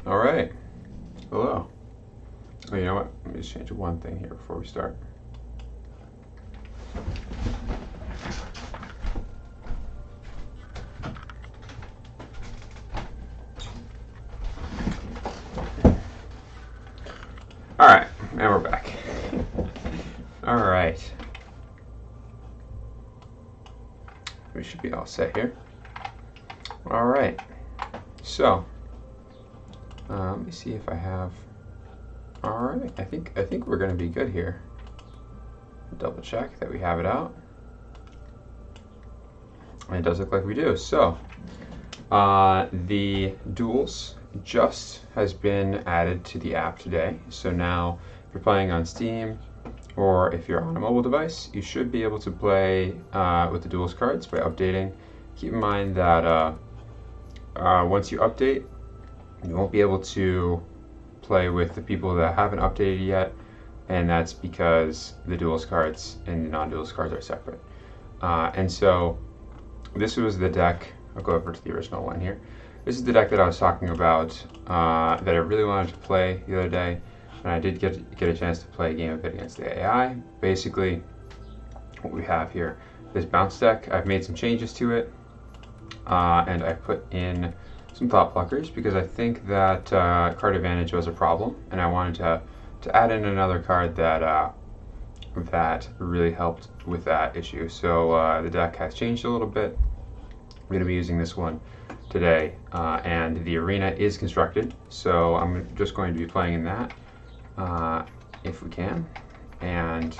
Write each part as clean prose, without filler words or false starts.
All right. Hello. Oh, you know what? Let me just change one thing here before we start. All right, and we're back. All right. We should be all set here. All right. So, let me see if I have. All right. I think we're going to be good here. Double check that we have it out. And it does look like we do. So, the Duels just has been added to the app today. So now, if you're playing on Steam or if you're on a mobile device, you should be able to play with the Duels cards by updating. Keep in mind that once you update, you won't be able to play with the people that haven't updated yet, and that's because the Duels cards and the non-Duels cards are separate. And so this was the deck. I'll go over to the original one here. This is the deck that I was talking about that I really wanted to play the other day, and I did get a chance to play a game of it against the AI. Basically, what we have here, this bounce deck, I've made some changes to it, and I put in some thought pluckers because I think that card advantage was a problem, and I wanted to add in another card that that really helped with that issue. So the deck has changed a little bit. I'm going to be using this one today, and the arena is constructed, so I'm just going to be playing in that if we can, and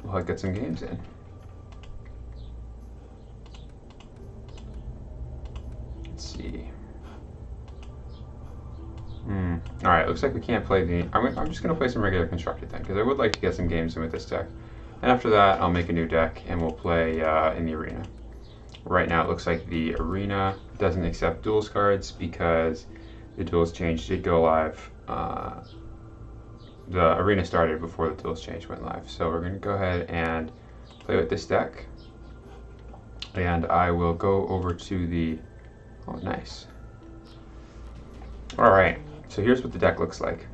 we'll get some games in. Let's see. All right, looks like we can't play the. I'm just going to play some regular constructed then, because I would like to get some games in with this deck. And after that, I'll make a new deck and we'll play in the arena. Right now, it looks like the arena doesn't accept Duels cards because the Duels change did go live. The arena started before the Duels change went live. So we're going to go ahead and play with this deck. And I will go over to the. Oh, nice. All right. So here's what the deck looks like.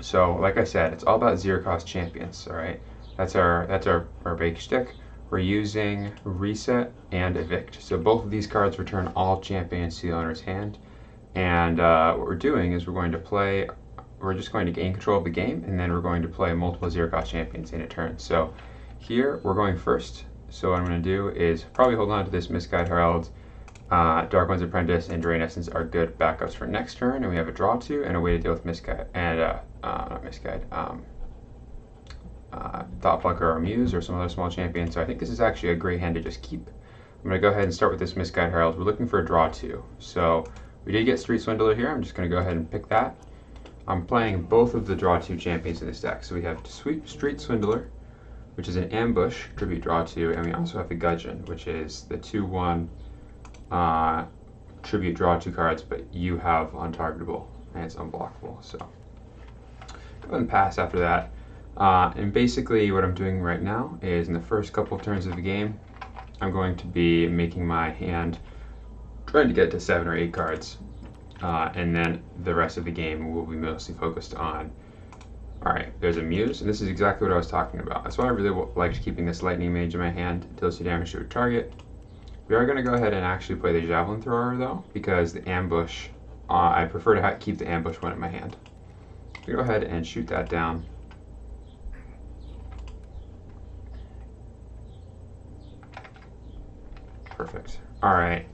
So like I said, it's all about zero cost champions. All right. That's our base deck. We're using Reset and Evict. So both of these cards return all champions to the owner's hand. And what we're doing is we're just going to gain control of the game, and then we're going to play multiple zero cost champions in a turn. So here we're going first. So what I'm going to do is probably hold on to this Misguide Herald. Dark One's Apprentice and Drain Essence are good backups for next turn, and we have a draw to and a way to deal with Misguide and not Misguide. Thought Plucker or Muse or some other small champion. So I think this is actually a great hand to just keep. I'm going to go ahead and start with this Misguide Herald. We're looking for a draw 2. So we did get Street Swindler here. I'm just going to go ahead and pick that. I'm playing both of the draw 2 champions in this deck. So we have Street Swindler, which is an ambush, tribute draw 2, and we also have the Gudgeon, which is the 2/1 tribute draw 2 cards, but you have untargetable and it's unblockable. So go ahead and pass after that. And basically what I'm doing right now is in the first couple of turns of the game, I'm going to be making my hand, trying to get to 7 or 8 cards. And then the rest of the game will be mostly focused on, all right, there's a Muse, and this is exactly what I was talking about. That's why I really liked keeping this Lightning Mage in my hand. It deals 2 damage to a target. We are going to go ahead and actually play the Javelin Thrower though, because the ambush, I prefer to keep the ambush one in my hand. So go ahead and shoot that down. Perfect. All right.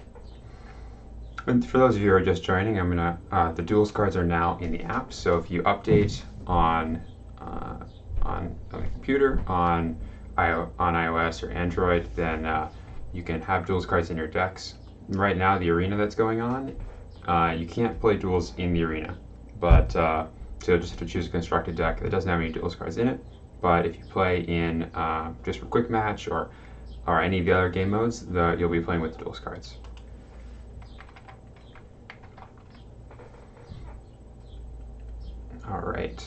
And for those of you who are just joining, I'm gonna. The Duels cards are now in the app. So if you update on the computer, on iOS or Android, then you can have Duels cards in your decks. Right now, the arena that's going on, you can't play Duels in the arena, but so just have to choose a constructed deck that doesn't have any Duels cards in it. But if you play in just for quick match or any of the other game modes, you'll be playing with the Duels cards. All right,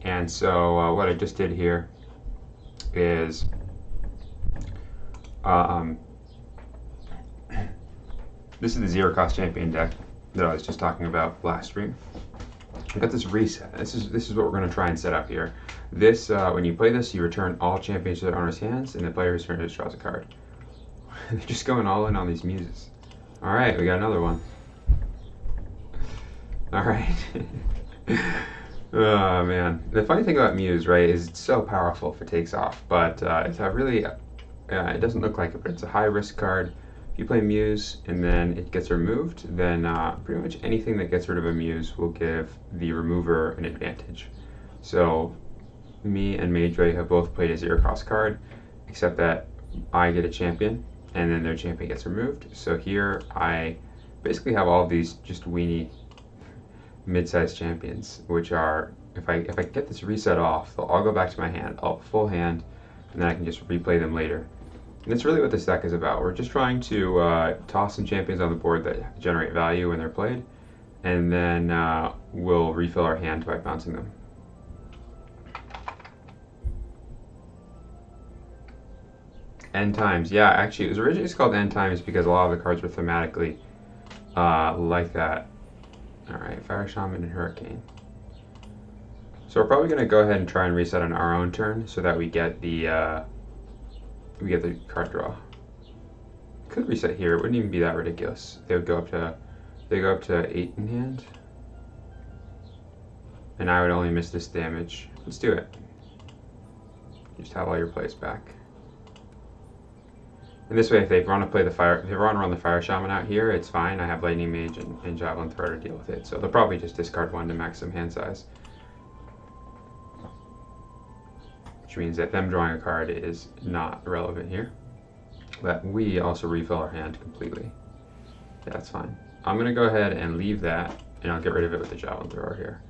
and so what I just did here is this is the zero cost champion deck. that I was just talking about last stream. I've got this reset. This is what we're going to try and set up here. This when you play this, you return all champions to their owner's hands, and the player who's turned it draws a card. They're just going all in on these muses. All right, we got another one. All right. Oh man, the funny thing about Muse, right, is it's so powerful if it takes off, but it's a really, it doesn't look like it, but it's a high risk card. If you play Muse and then it gets removed, then pretty much anything that gets rid of a Muse will give the remover an advantage. So me and Maidre have both played a 0-cost card, except that I get a champion and then their champion gets removed. So here I basically have all of these just weenie mid-sized champions, which are, if I get this reset off, they'll all go back to my hand, full hand, and then I can just replay them later. And that's really what this deck is about. We're just trying to toss some champions on the board that generate value when they're played, and then we'll refill our hand by bouncing them. End Times, yeah, actually it was originally called End Times because a lot of the cards were thematically like that. Alright, Fire Shaman and Hurricane. So we're probably going to go ahead and try and reset on our own turn so that we get the card draw. Could reset here, it wouldn't even be that ridiculous. They go up to 8 in hand. And I would only miss this damage. Let's do it. Just have all your plays back. And this way, if they want to play the fire, if they want to run the Fire Shaman out here, it's fine. I have Lightning Mage and Javelin Thrower to deal with it. So they'll probably just discard one to max some hand size. Which means that them drawing a card is not relevant here. But we also refill our hand completely. Yeah, that's fine. I'm going to go ahead and leave that, and I'll get rid of it with the Javelin Thrower here.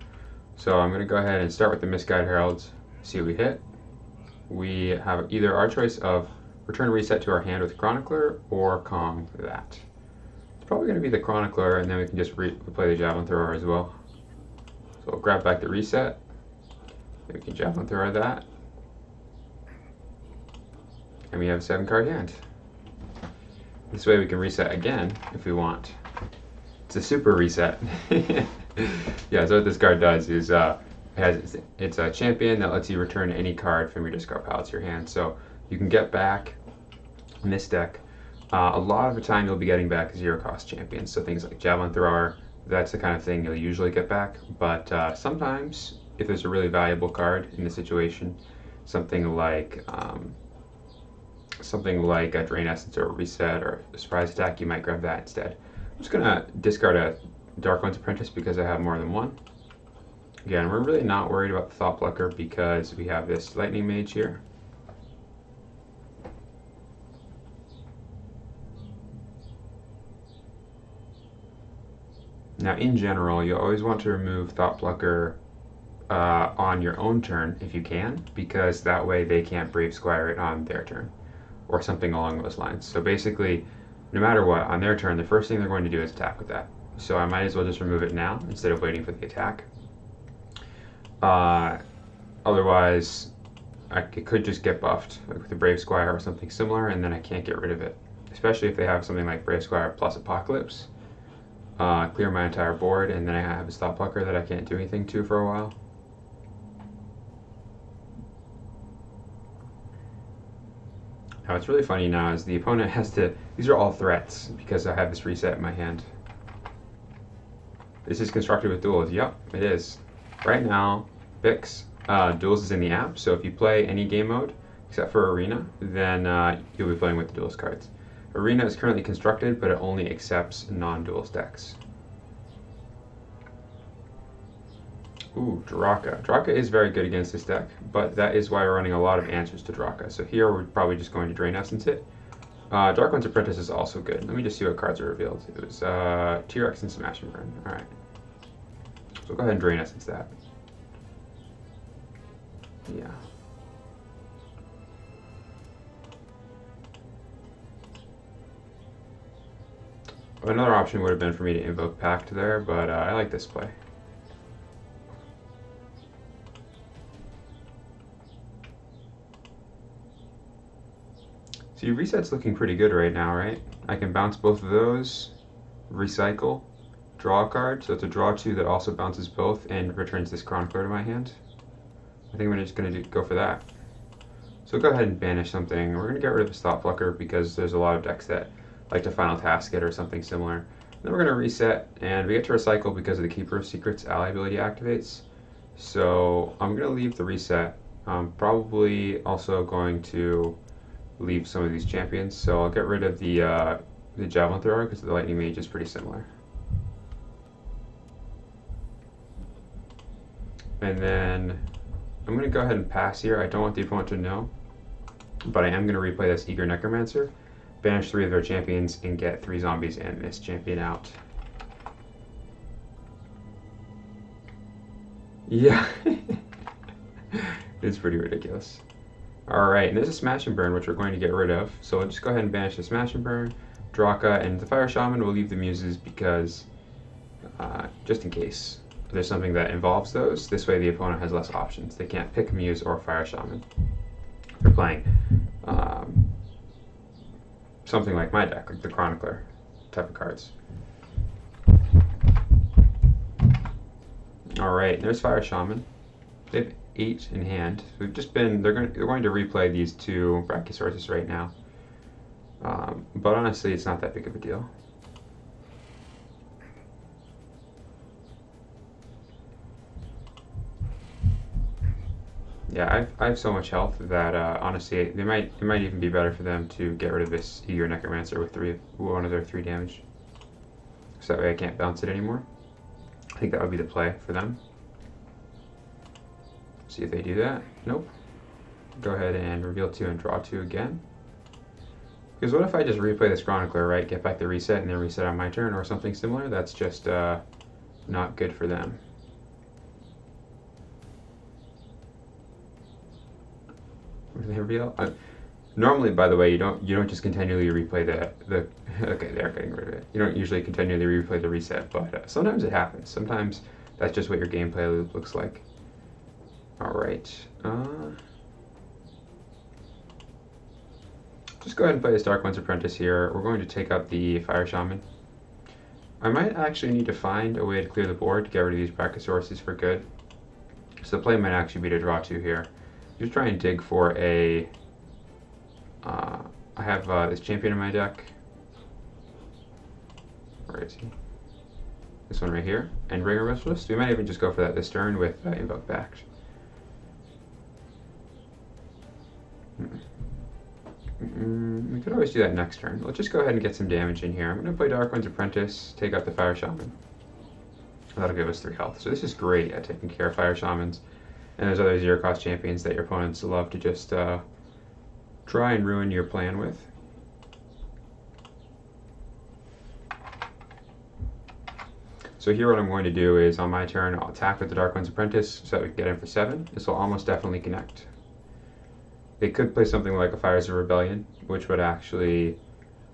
So I'm going to go ahead and start with the Misguided Heralds, see what we hit. We have either our choice of return reset to our hand with Chronicler or Kong that. It's probably going to be the Chronicler, and then we can just play the Javelin Thrower as well. So we'll grab back the reset. Then we can Javelin Thrower that. And we have a 7-card hand. This way we can reset again if we want. It's a super reset. Yeah, so what this card does is it's a champion that lets you return any card from your discard pile to your hand. So you can get back in this deck. A lot of the time you'll be getting back 0-cost champions. So things like Javelin Thrower, that's the kind of thing you'll usually get back. But sometimes, if there's a really valuable card in the situation, something like a Drain Essence or a Reset or a Surprise Attack, you might grab that instead. I'm just going to discard a Dark One's Apprentice because I have more than one. Again, we're really not worried about the Thought Plucker because we have this Lightning Mage here. Now, in general, you always want to remove Thought Plucker on your own turn if you can, because that way they can't Brave Squire it on their turn, or something along those lines. So basically, no matter what, on their turn, the first thing they're going to do is attack with that. So I might as well just remove it now instead of waiting for the attack. Otherwise, it could just get buffed like with the Brave Squire or something similar, and then I can't get rid of it. Especially if they have something like Brave Squire plus Apocalypse. Clear my entire board, and then I have a Thought Plucker that I can't do anything to for a while. Now what's really funny now is the opponent has to, these are all threats because I have this reset in my hand. This is constructed with duels. Yep, it is. Right now, Bix, Duels is in the app, so if you play any game mode except for Arena, then you'll be playing with the Duels cards. Arena is currently constructed, but it only accepts non-Duels decks. Ooh, Draka. Draka is very good against this deck, but that is why we're running a lot of answers to Draka. So here we're probably just going to Drain Essence it. Dark One's Apprentice is also good. Let me just see what cards are revealed. It was T-Rex and Smash and Burn. Alright. So go ahead and Drain Essence that. Yeah. Another option would have been for me to invoke Pact there, but I like this play. So your reset's looking pretty good right now, right? I can bounce both of those, recycle, draw a card, so it's a draw 2 that also bounces both and returns this Chronicler to my hand. I think I'm just going to go for that. So go ahead and banish something. We're going to get rid of the Thought Plucker because there's a lot of decks that like to Final Task it or something similar. Then we're going to reset, and we get to recycle because of the Keeper of Secrets ally ability activates. So I'm going to leave the reset. I'm probably also going to leave some of these champions. So I'll get rid of the Javelin Thrower because the Lightning Mage is pretty similar. And then I'm going to go ahead and pass here. I don't want the opponent to know, but I am going to replay this Eager Necromancer, banish 3 of their champions, and get 3 zombies and this champion out. Yeah, it's pretty ridiculous. Alright, and there's a Smash and Burn, which we're going to get rid of. So we'll just go ahead and banish the Smash and Burn, Draka, and the Fire Shaman. We'll leave the Muses because, just in case there's something that involves those, this way the opponent has less options. They can't pick Muse or Fire Shaman. If they're playing something like my deck, like the Chronicler type of cards. Alright, there's Fire Shaman. They have 8 in hand. So we've just been, they're going to replay these 2 Brachiosaurus right now. But honestly, it's not that big of a deal. Yeah, I have so much health that honestly, it might even be better for them to get rid of this Eager Necromancer with one of their 3 damage. So that way I can't bounce it anymore. I think that would be the play for them. See if they do that. Nope. Go ahead and reveal 2 and draw 2 again. Because what if I just replay this Chronicler, right? Get back the reset and then reset on my turn or something similar? That's just not good for them. What do they reveal? Normally, by the way, you don't just continually replay the okay, they're getting rid of it. You don't usually continually replay the reset, but sometimes it happens. Sometimes that's just what your gameplay loop looks like. All right. Just go ahead and play this Dark One's Apprentice here. We're going to take up the Fire Shaman. I might actually need to find a way to clear the board to get rid of these Brachiosaurus for good. So the play might actually be to draw 2 here. Just try and dig for a... I have this champion in my deck. Where is he? This one right here. And Endbringer Ritualist. We might even just go for that this turn with Invoke Backed. We could always do that next turn. Let's just go ahead and get some damage in here. I'm going to play Dark One's Apprentice, take out the Fire Shaman. That'll give us 3 health. So this is great at taking care of Fire Shamans. And there's other 0-cost champions that your opponents love to just try and ruin your plan with. So here what I'm going to do is on my turn, I'll attack with the Dark One's Apprentice so that we can get in for 7. This will almost definitely connect. They could play something like a Fires of Rebellion, which would actually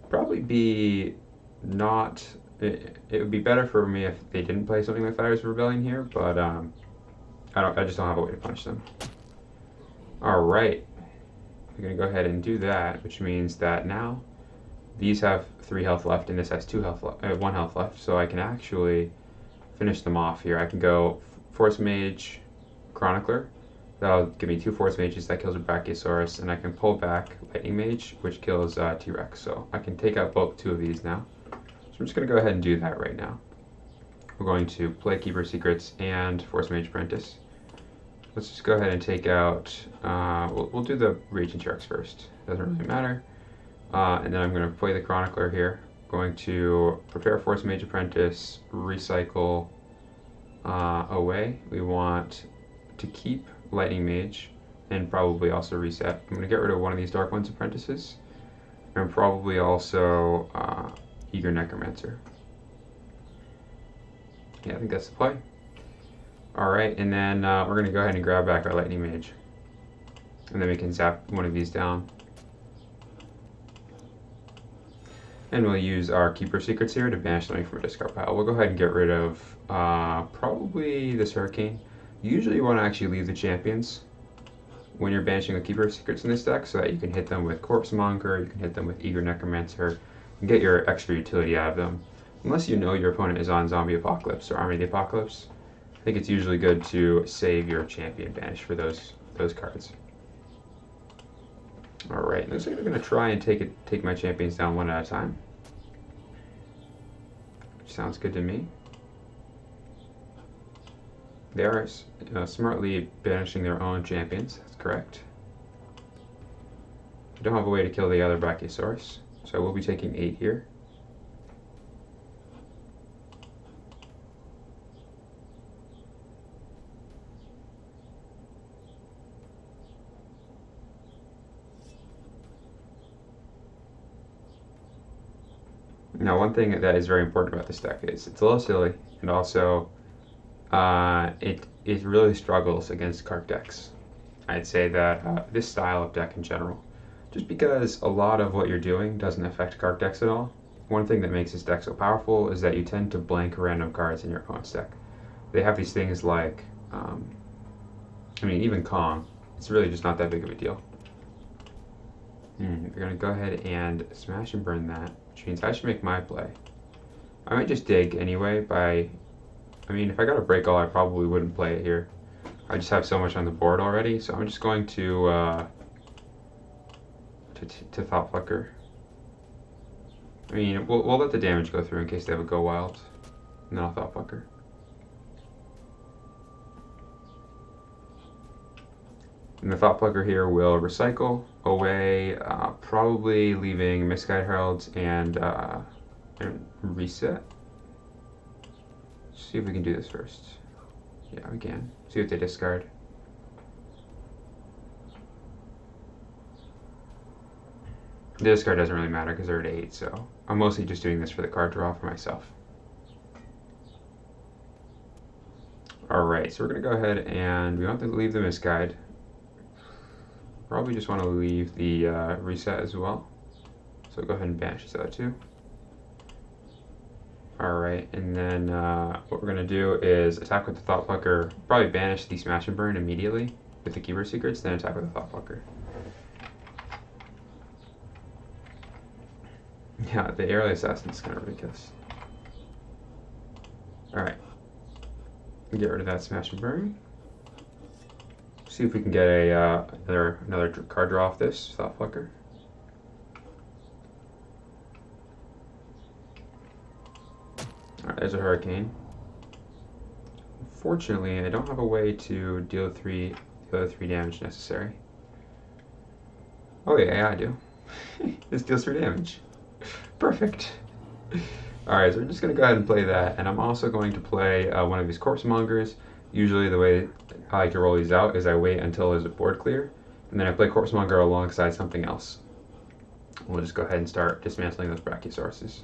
probably be not... It would be better for me if they didn't play something like Fires of Rebellion here, but I just don't have a way to punish them. Alright. We're going to go ahead and do that, which means that now these have 3 health left and this has 1 health left, so I can actually finish them off here. I can go Force Mage, Chronicler. That'll give me 2 Force Mages, that kills a Brachiosaurus, and I can pull back Lightning Mage, which kills T-Rex. So I can take out both 2 of these now. So I'm just going to go ahead and do that right now. We're going to play Keeper Secrets and Force Mage Apprentice. Let's just go ahead and take out, we'll do the Raging T-Rex first. Doesn't really matter. And then I'm going to play the Chronicler here. Going to prepare Force Mage Apprentice, recycle away. We want to keep Lightning Mage and probably also reset. I'm going to get rid of one of these Dark One's Apprentices and probably also Eager Necromancer. Yeah, I think that's the play. Alright, and then we're going to go ahead and grab back our Lightning Mage. And then we can zap one of these down. And we'll use our Keeper Secrets here to banish something from a discard pile. We'll go ahead and get rid of probably this Hurricane. You usually want to actually leave the champions when you're banishing the Keeper Secrets in this deck so that you can hit them with Corpse Monger, you can hit them with Eager Necromancer, and get your extra utility out of them. unless you know your opponent is on Zombie Apocalypse or Army of the Apocalypse, I think it's usually good to save your champion banish for those cards. Alright, looks like they're going to try and take my champions down one at a time. Sounds good to me. They are smartly banishing their own champions, that's correct. I don't have a way to kill the other Brachiosaurus, so I will be taking 8 here. Now, one thing that is very important about this deck is it's a little silly, and also it really struggles against card decks. I'd say that this style of deck in general, just because a lot of what you're doing doesn't affect card decks at all. One thing that makes this deck so powerful is that you tend to blank random cards in your opponent's deck. They have these things like, I mean, even Kong, it's really just not that big of a deal. We're going to go ahead and smash and burn that, which means I should make my play. I might just dig anyway by... I mean, if I got a break all, I probably wouldn't play it here. I just have so much on the board already, so I'm just going to Thought Plucker. I mean, we'll let the damage go through in case they have a Go Wild, and then I'll Thought Plucker. And the Thought Plucker here will recycle away, probably leaving Misguided Heralds and reset. See if we can do this first. Yeah, we can. See what they discard. The discard doesn't really matter because they're at 8, so I'm mostly just doing this for the card draw for myself. Alright, so we're going to go ahead and we want to leave the Misguide. Probably just want to leave the reset as well. So go ahead and banish this out too. Alright, and then what we're going to do is attack with the Thought Plucker, probably banish the Smash and Burn immediately with the Keeper Secrets, then attack with the Thought Plucker. Yeah, the Aerial Assassin is kind of ridiculous. Alright, get rid of that Smash and Burn. See if we can get a another card draw off this Thought Plucker. Alright, there's a Hurricane. Unfortunately, I don't have a way to deal the other 3 damage necessary. Oh yeah, I do. This deals 3 damage. Perfect. Alright, so we're just going to go ahead and play that, and I'm also going to play one of these Corpse Mongers. Usually the way I like to roll these out is I wait until there's a board clear, and then I play Corpse Monger alongside something else. We'll just go ahead and start dismantling those Brachiosauruses.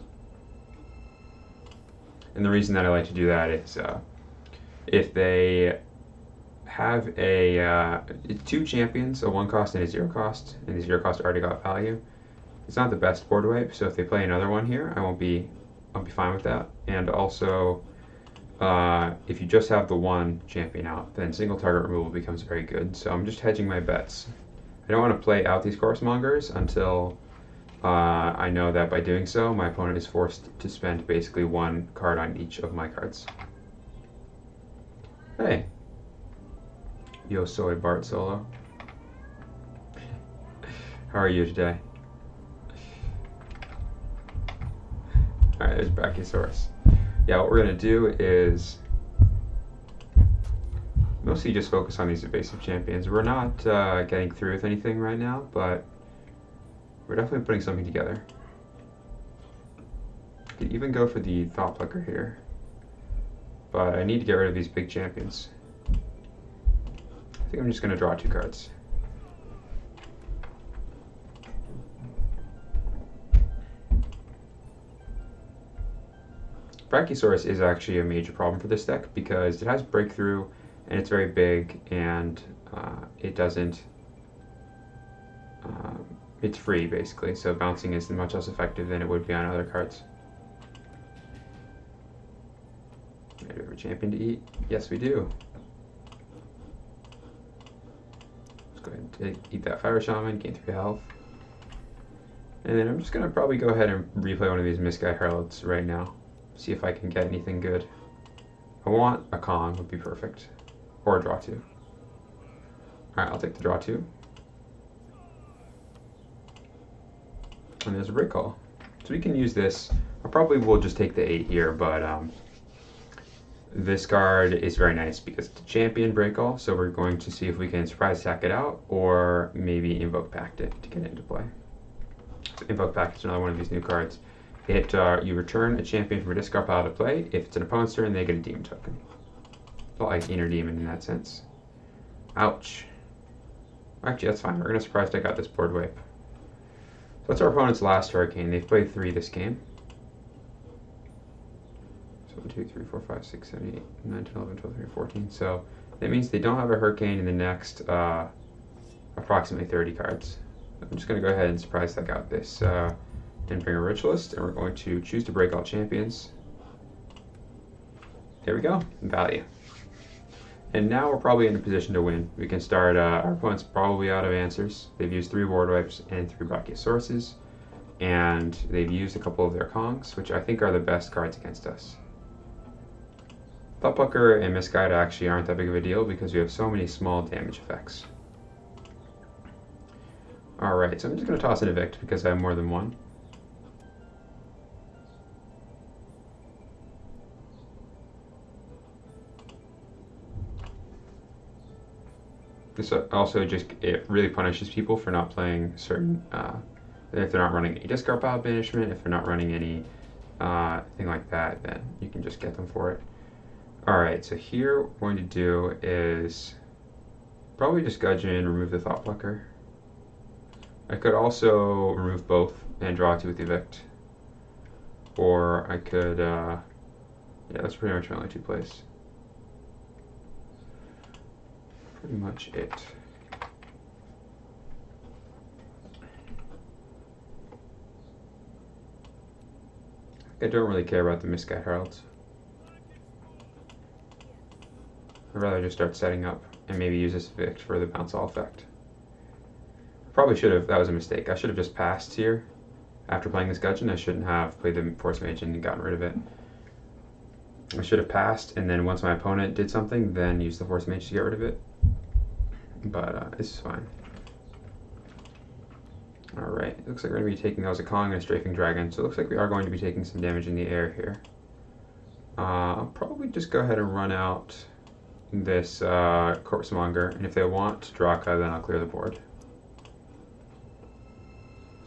And the reason that I like to do that is if they have a 2 champions, a 1 cost and a 0 cost, and the 0 cost already got value, it's not the best board wipe, so if they play another one here, I'll be fine with that. And also, if you just have the 1 champion out, then single target removal becomes very good. So I'm just hedging my bets. I don't want to play out these Corpse Mongers until I know that by doing so, my opponent is forced to spend basically 1 card on each of my cards. Hey! Yo soy Bart Solo. How are you today? Alright, there's Brachiosaurus. Yeah, what we're going to do is mostly just focus on these evasive champions. We're not getting through with anything right now, but we're definitely putting something together. Could even go for the Thought Plucker here, but I need to get rid of these big champions. I think I'm just going to draw 2 cards. Brachiosaurus is actually a major problem for this deck because it has Breakthrough and it's very big, and it doesn't it's free basically, so bouncing is much less effective than it would be on other cards. Do we have a champion to eat? Yes, we do. Let's go ahead and eat that Fire Shaman, gain 3 health. And then I'm just going to probably go ahead and replay one of these Misguided Heralds right now. See if I can get anything good. I want a Kong, would be perfect. Or a draw 2. Alright, I'll take the draw 2. And there's a break call. So we can use this. I probably will just take the 8 here, but this card is very nice because it's a champion break call, so we're going to see if we can surprise attack it out or maybe invoke pact it to get it into play. So invoke pact is another one of these new cards. You return a champion from a discard pile to play. If it's an opponent's turn, they get a demon token. It's like Inner Demon in that sense. Ouch. Actually, that's fine. We're going to surprise take out this board wipe. So that's our opponent's last Hurricane. They've played 3 this game. So 1, 2, 3, 4, 5, 6, 7, 8, 9, 10, 11, 12, 13, 14. So that means they don't have a Hurricane in the next approximately 30 cards. I'm just going to go ahead and surprise take out this Endbringer Ritualist, and we're going to choose to break all champions. There we go, value. And now we're probably in a position to win. We can start, our opponent's probably out of answers. They've used 3 Board Wipes and 3 Brachiosaurus, and they've used a couple of their Kongs, which I think are the best cards against us. Thoughtplucker and Misguide actually aren't that big of a deal because we have so many small damage effects. Alright, so I'm just going to toss an Evict because I have more than one. This also it really punishes people for not playing certain, if they're not running any discard pile banishment, if they're not running any thing like that, then you can just get them for it. Alright, so here what we're going to do is probably just Gudgeon, remove the Thoughtplucker. I could also remove both and draw 2 with Evict. Or I could, yeah, that's pretty much my only 2 plays. Pretty much it. I don't really care about the Misguide Heralds. I'd rather just start setting up and maybe use this Evict for the bounce all effect. Probably should have, that was a mistake. I should have just passed here. After playing this Gudgeon, I shouldn't have played the Force Mage and gotten rid of it. I should have passed, and then once my opponent did something, then use the Force Mage to get rid of it. But this is fine. Alright, it looks like we're going to be taking, that was a Kong and a Strafing Dragon, so it looks like we are going to be taking some damage in the air here. I'll probably just go ahead and run out this Corpsemonger, and if they want Draka, then I'll clear the board.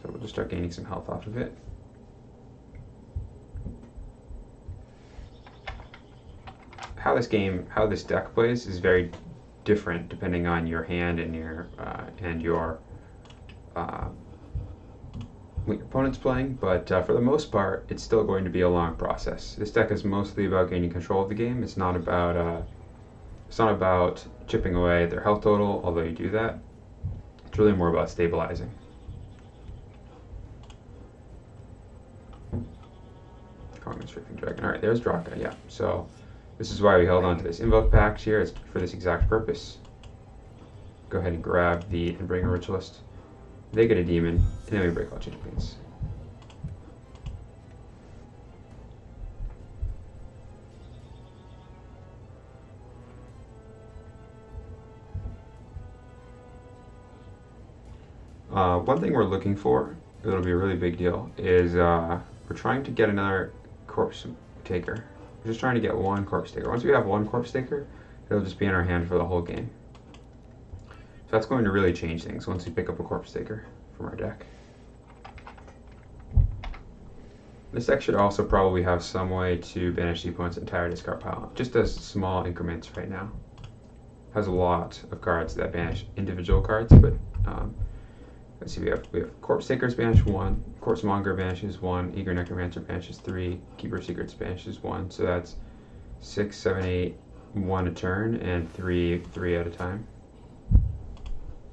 So we'll just start gaining some health off of it. How this deck plays is very different depending on your hand and what your opponent's playing, but for the most part, it's still going to be a long process. This deck is mostly about gaining control of the game. It's not about chipping away at their health total, although you do that. It's really more about stabilizing. Kong and Strafing Dragon. Alright, there's Draka, yeah. So this is why we held on to this Invoke Pact here. It's for this exact purpose. Go ahead and grab the Endbringer Ritualist. They get a demon, and then we break all champions. One thing we're looking for, it'll be a really big deal, is we're trying to get another Corpse Taker. We're just trying to get one Corpse Taker. Once we have one Corpse Taker, it'll just be in our hand for the whole game. So that's going to really change things once we pick up a Corpse Taker from our deck. This deck should also probably have some way to banish the opponent's entire discard pile. It just does small increments right now. It has a lot of cards that banish individual cards, but let's see, we have Corpse Takers banish 1, Corpsemonger banishes 1, Eager Necromancer banishes 3, Keeper of Secrets banishes 1, so that's 6, 7, 8, 1 a turn, and 3 at a time.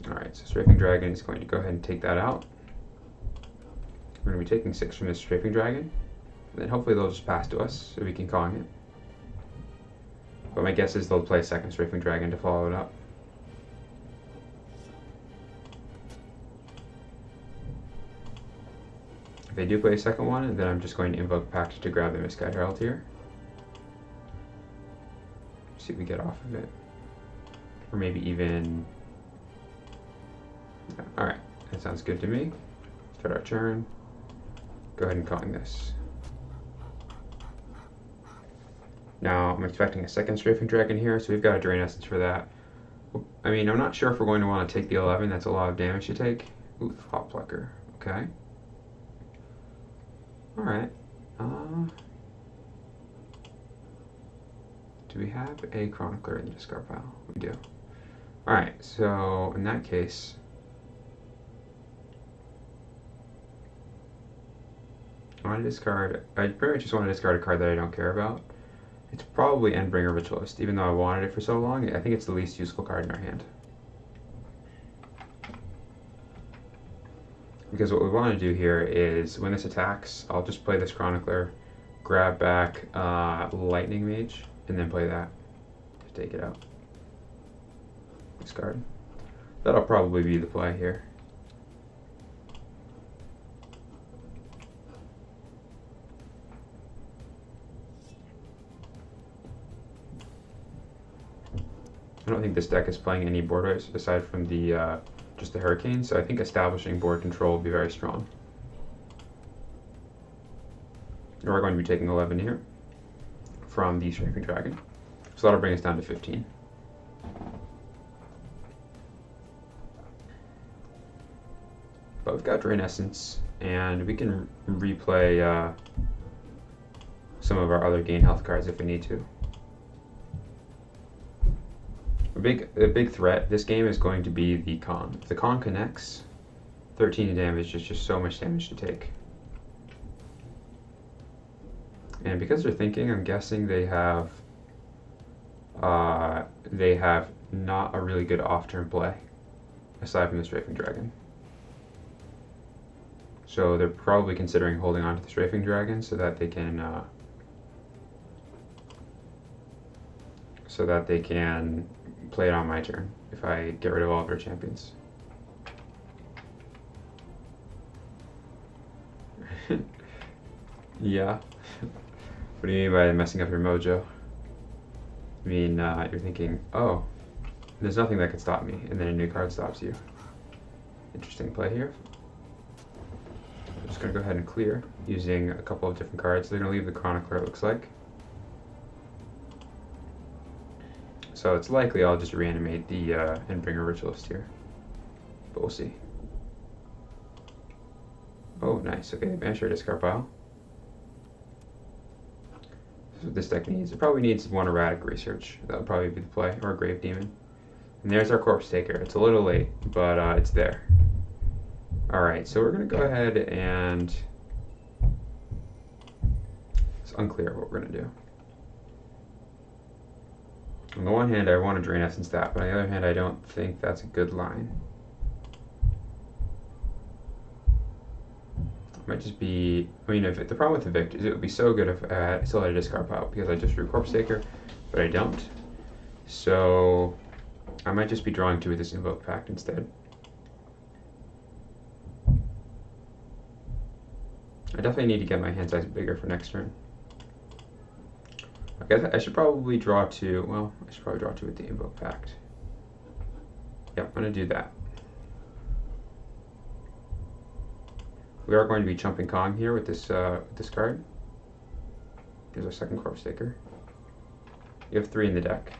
Alright, so Strafing Dragon is going to go ahead and take that out. We're going to be taking 6 from this Strafing Dragon, and then hopefully they'll just pass to us so we can Kong it. But my guess is they'll play a second Strafing Dragon to follow it up. If they do play a second one, then I'm just going to invoke Pact to grab the Misguided Herald here. See if we get off of it. Or maybe even... Yeah, alright, that sounds good to me. Start our turn. Go ahead and calling this. Now I'm expecting a second Strafing Dragon here, so we've got a Drain Essence for that. I mean, I'm not sure if we're going to want to take the 11, that's a lot of damage to take. Ooh, Hop Plucker, okay. Alright. Do we have a Chronicler in the discard pile? We do. Alright, so in that case, I want to discard, I pretty much just want to discard a card that I don't care about. It's probably Endbringer Ritualist, even though I wanted it for so long. I think it's the least useful card in our hand. Because what we want to do here is, when this attacks, I'll just play this Chronicler, grab back Lightning Mage, and then play that to take it out. Discard. That'll probably be the play here. I don't think this deck is playing any board race aside from the just the Hurricane, so I think establishing board control will be very strong. And we're going to be taking 11 here from the Strafing Dragon, so that'll bring us down to 15. But we've got Drain Essence, and we can replay some of our other gain health cards if we need to. A big threat this game is going to be the Con. If the Con connects, 13 damage is just so much damage to take. And because they're thinking, I'm guessing they have not a really good off-turn play, aside from the Strafing Dragon. So they're probably considering holding on to the Strafing Dragon so that they can play it on my turn if I get rid of all of their champions. Yeah. What do you mean by messing up your mojo? I mean, you're thinking, oh, there's nothing that can stop me, and then a new card stops you. Interesting play here. I'm just going to go ahead and clear using a couple of different cards. They're going to leave the Chronicler, it looks like. So it's likely I'll just reanimate the Endbringer Ritualist here. But we'll see. Oh, nice. Okay, banish our discard pile. That's what this deck needs. It probably needs one Erratic Research. That'll probably be the play. Or a Grave Demon. And there's our Corpse Taker. It's a little late, but it's there. Alright, so we're going to go ahead and... It's unclear what we're going to do. On the one hand, I want to Drain Essence that, but on the other hand, I don't think that's a good line. It might just be, I mean, the problem with the Victor is it would be so good if I still had a discard pile, because I just drew Corpse Taker, but I don't. So I might just be drawing 2 with this Invoke Pact instead. I definitely need to get my hand size bigger for next turn. I guess I should probably draw 2. Well, I should probably draw 2 with the Invoke Pact. Yep, I'm going to do that. We are going to be chumping Kong here with this card. Here's our second Corpse Taker. You have 3 in the deck.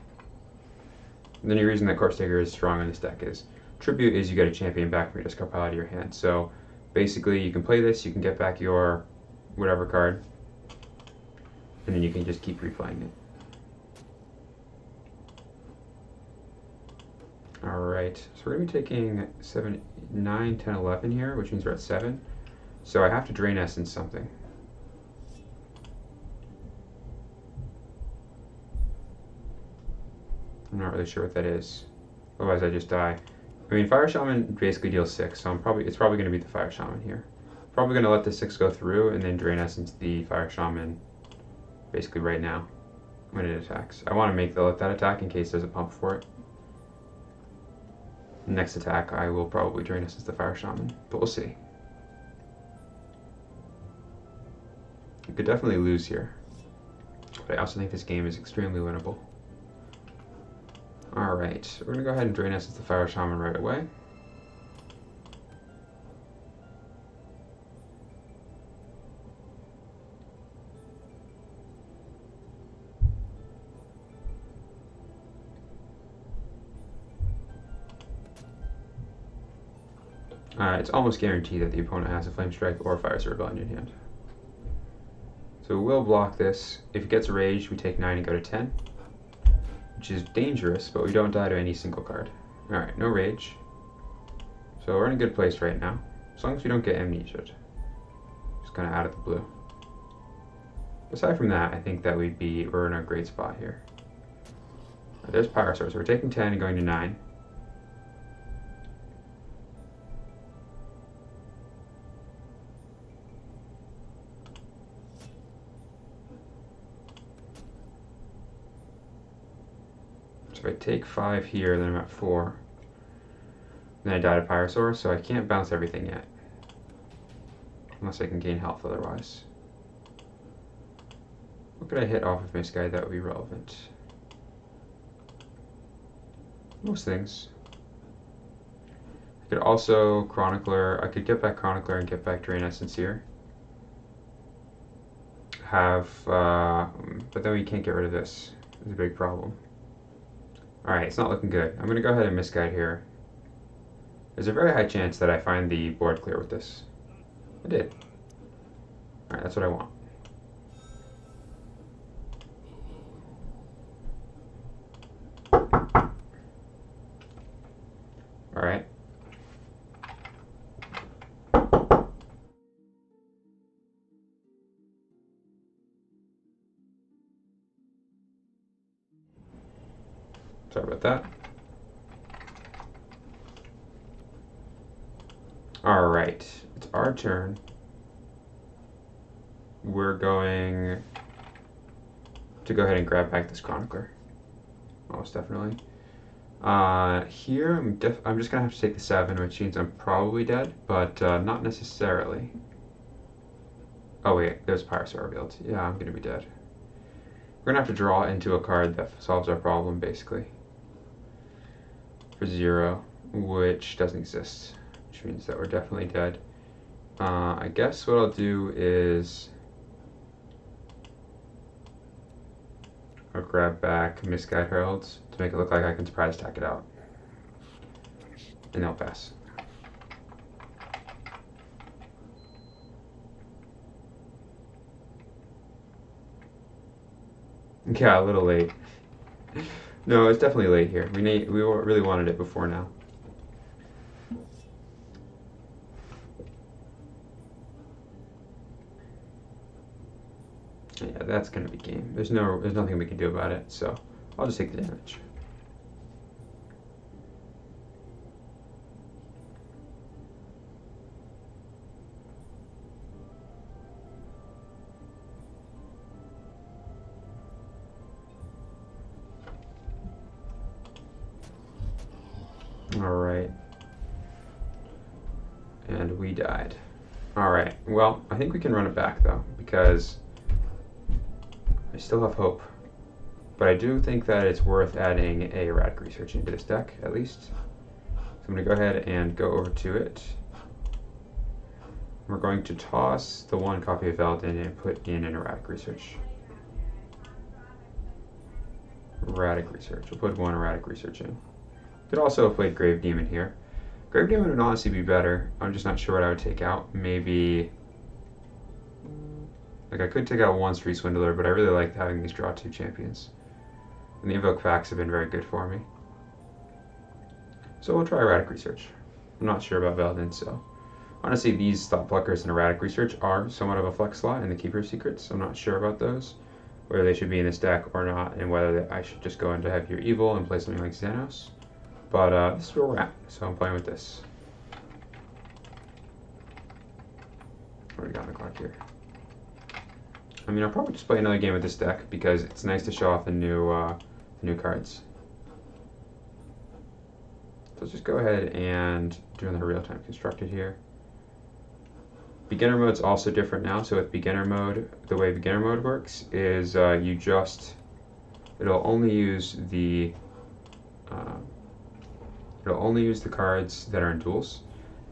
And the only reason that Corpse Taker is strong in this deck is Tribute is you get a champion back from your discard pile out of your hand. So basically you can play this, you can get back your whatever card, and then you can just keep replaying it. Alright, so we're going to be taking 7, 9, 10, 11 here, which means we're at 7. So I have to Drain Essence something. I'm not really sure what that is. Otherwise I just die. I mean, Fire Shaman basically deals 6, so it's probably going to be the Fire Shaman here. Probably going to let the 6 go through and then Drain Essence the Fire Shaman basically right now when it attacks. I want to let that attack in case there's a pump for it. Next attack I will probably Drain Essence the Fire Shaman, but we'll see. You could definitely lose here, but I also think this game is extremely winnable. Alright, we're going to go ahead and Drain Essence the Fire Shaman right away. It's almost guaranteed that the opponent has a Flame Strike or Fire Circle in your hand. So we'll block this. If it gets raged, we take 9 and go to 10, which is dangerous, but we don't die to any single card. Alright, no rage. So we're in a good place right now, as long as we don't get amnesia'd. Just kind of out of the blue. Aside from that, I think that we're in a great spot here. Right, there's Pyrosaur, so we're taking 10 and going to 9. So if I take 5 here, then I'm at 4. Then I die to Pyrosaur, so I can't bounce everything yet. Unless I can gain health otherwise. What could I hit off of Misguide that would be relevant? Most things. I could also Chronicler. I could get back Chronicler and get back Drain Essence here. But then we can't get rid of this. It's a big problem. Alright, it's not looking good. I'm going to go ahead and Misguide here. There's a very high chance that I find the board clear with this. I did. Alright, that's what I want. Alright. Sorry about that. Alright, it's our turn. We're going to go ahead and grab back this Chronicler. Most definitely. Here, I'm just going to have to take the 7, which means I'm probably dead, but not necessarily. Oh wait, there's Pyrosaur revealed. Yeah, I'm going to be dead. We're going to have to draw into a card that solves our problem, basically. For 0, which doesn't exist, which means that we're definitely dead. I guess what I'll do is I'll grab back Misguide Heralds to make it look like I can surprise attack it out. And they'll pass. Yeah, a little late. No, it's definitely late here. We really wanted it before now. Yeah, that's gonna be game. There's nothing we can do about it, so I'll just take the damage. Alright. And we died. Alright, well, I think we can run it back though, because I still have hope. But I do think that it's worth adding a Erratic Research into this deck, at least. So I'm going to go ahead and go over to it. We're going to toss the 1 copy of Veldin and put in an Erratic Research. Erratic Research. We'll put 1 Erratic Research in. Could also have played Grave Demon here. Grave Demon would honestly be better. I'm just not sure what I would take out. Maybe... Like, I could take out 1 Street Swindler, but I really like having these draw 2 champions. And the Invoke Facts have been very good for me. So we'll try Erratic Research. I'm not sure about Veldin, so... Honestly, these Thought Pluckers and Erratic Research are somewhat of a flex slot in the Keeper of Secrets. I'm not sure about those, whether they should be in this deck or not, and whether I should just go into Heavier Evil and play something like Xanos. But this is where we're at, so I'm playing with this. What do we got on the clock here? I mean, I'll probably just play another game with this deck because it's nice to show off the new cards. So let's just go ahead and do another real-time constructed here. Beginner mode's also different now. So with beginner mode, the way beginner mode works is it'll only use the cards that are in duels,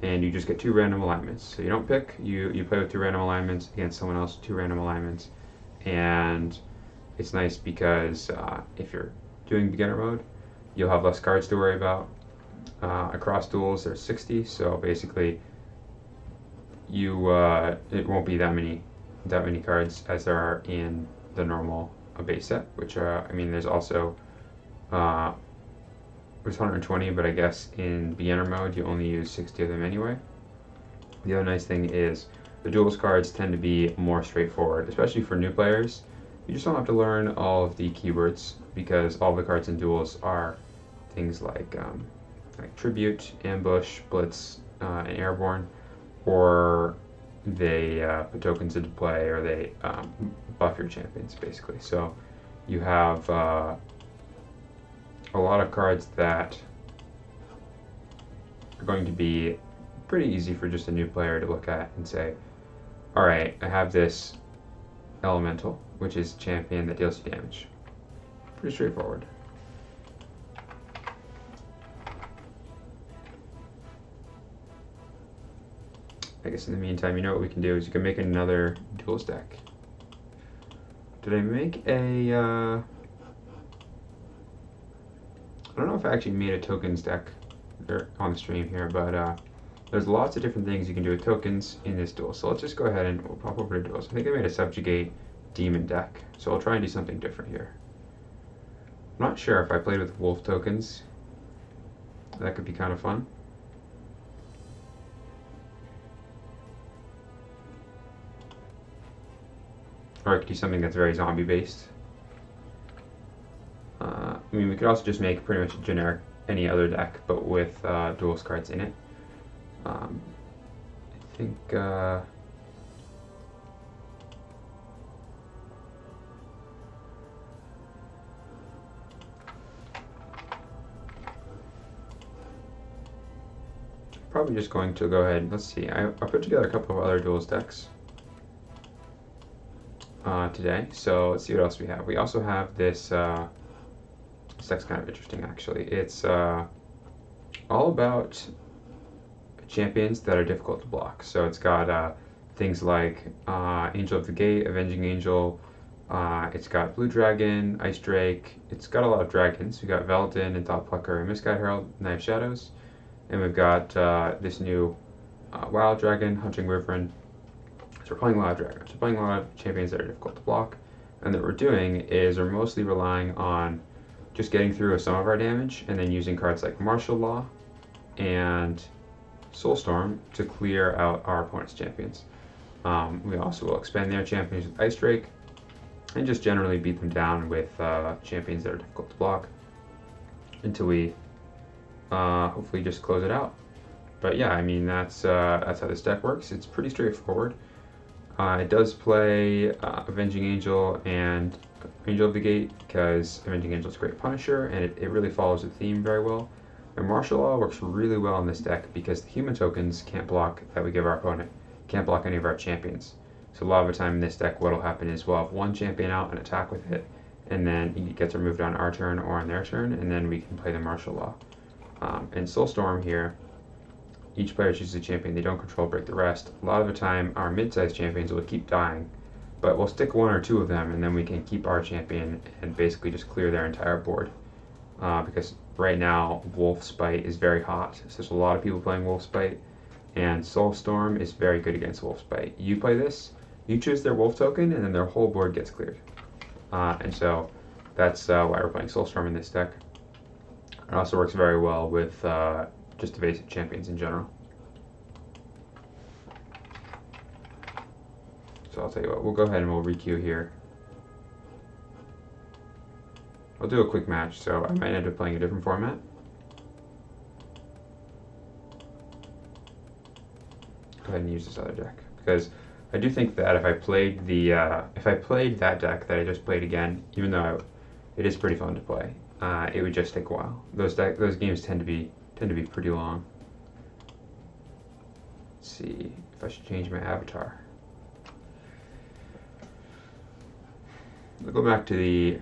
and you just get 2 random alignments. So you don't pick, you play with 2 random alignments against someone else, 2 random alignments, and it's nice because if you're doing beginner mode, you'll have less cards to worry about. Across duels, there's 60, so basically it won't be that many cards as there are in the normal base set. Which I mean, there's also there's 120, but I guess in beginner mode you only use 60 of them anyway. The other nice thing is the duels cards tend to be more straightforward, especially for new players. You just don't have to learn all of the keywords because all the cards in duels are things like tribute, ambush, blitz, and airborne, or they put tokens into play, or they buff your champions basically. So you have a lot of cards that are going to be pretty easy for just a new player to look at and say, alright, I have this elemental, which is a champion that deals you damage. Pretty straightforward. I guess in the meantime, you know what we can do is you can make another duels deck. Did I make a... I don't know if I actually made a tokens deck on the stream here, but there's lots of different things you can do with tokens in this duel. So let's just go ahead and we'll pop over to duels. I think I made a subjugate demon deck, so I'll try and do something different here. I'm not sure if I played with wolf tokens. That could be kind of fun. Or I could do something that's very zombie based. I mean, we could also just make pretty much a generic any other deck, but with duels cards in it. I think probably just going to go ahead. Let's see. I put together a couple of other duels decks today. So let's see what else we have. We also have this. This deck's kind of interesting, actually. It's all about champions that are difficult to block. So it's got things like Angel of the Gate, Avenging Angel. It's got Blue Dragon, Ice Drake. It's got a lot of dragons. We've got Veldin and Thought Plucker and Misguide Herald, Knight of Shadows. And we've got this new Wild Dragon, Hunting Wyvern. So we're playing a lot of dragons. We're playing a lot of champions that are difficult to block. And what we're doing is we're mostly relying on just getting through with some of our damage and then using cards like Martial Law and Soulstorm to clear out our opponent's champions. We also will expand their champions with Ice Drake and just generally beat them down with champions that are difficult to block until we hopefully just close it out. But yeah, I mean, that's how this deck works. It's pretty straightforward. It does play Avenging Angel and Angel of the Gate because Avenging Angel is a great Punisher and it really follows the theme very well. And Martial Law works really well in this deck because the human tokens can't block that we give our opponent, can't block any of our champions. So a lot of the time in this deck what will happen is we'll have one champion out and attack with it, and then he gets removed on our turn or on their turn, and then we can play the Martial Law. In Soulstorm here, each player chooses a champion they don't control, break the rest. A lot of the time our mid-sized champions will keep dying, but we'll stick 1 or 2 of them and then we can keep our champion and basically just clear their entire board. Because right now Wolf Spite is very hot, so there's a lot of people playing Wolf Spite, and Soulstorm is very good against Wolf Spite. You play this, you choose their Wolf token, and then their whole board gets cleared. And so that's why we're playing Soulstorm in this deck. It also works very well with just evasive champions in general. So I'll tell you what, we'll go ahead and we'll requeue here. I'll do a quick match, so I might end up playing a different format. Go ahead and use this other deck, because I do think that if I played that deck that I just played again, even though it is pretty fun to play, it would just take a while. Those games tend to be pretty long. Let's see if I should change my avatar. We'll go back to the,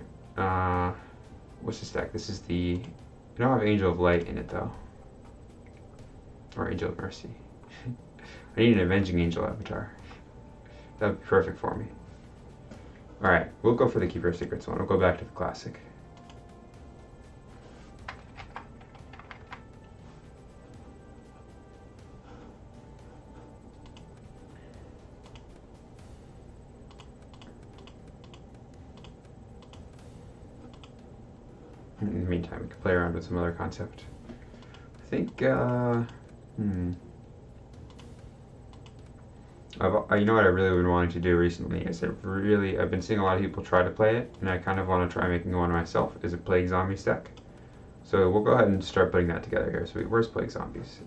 what's this deck? This is the, I don't have Angel of Light in it though. Or Angel of Mercy. I need an Avenging Angel avatar. That would be perfect for me. Alright, we'll go for the Keeper of Secrets one. We'll go back to the classic. In the meantime, we can play around with some other concept. I think, you know what I really been wanting to do recently is I've been seeing a lot of people try to play it, and I kind of want to try making one myself, is a Plague Zombies deck. So we'll go ahead and start putting that together here. So where's Plague Zombies?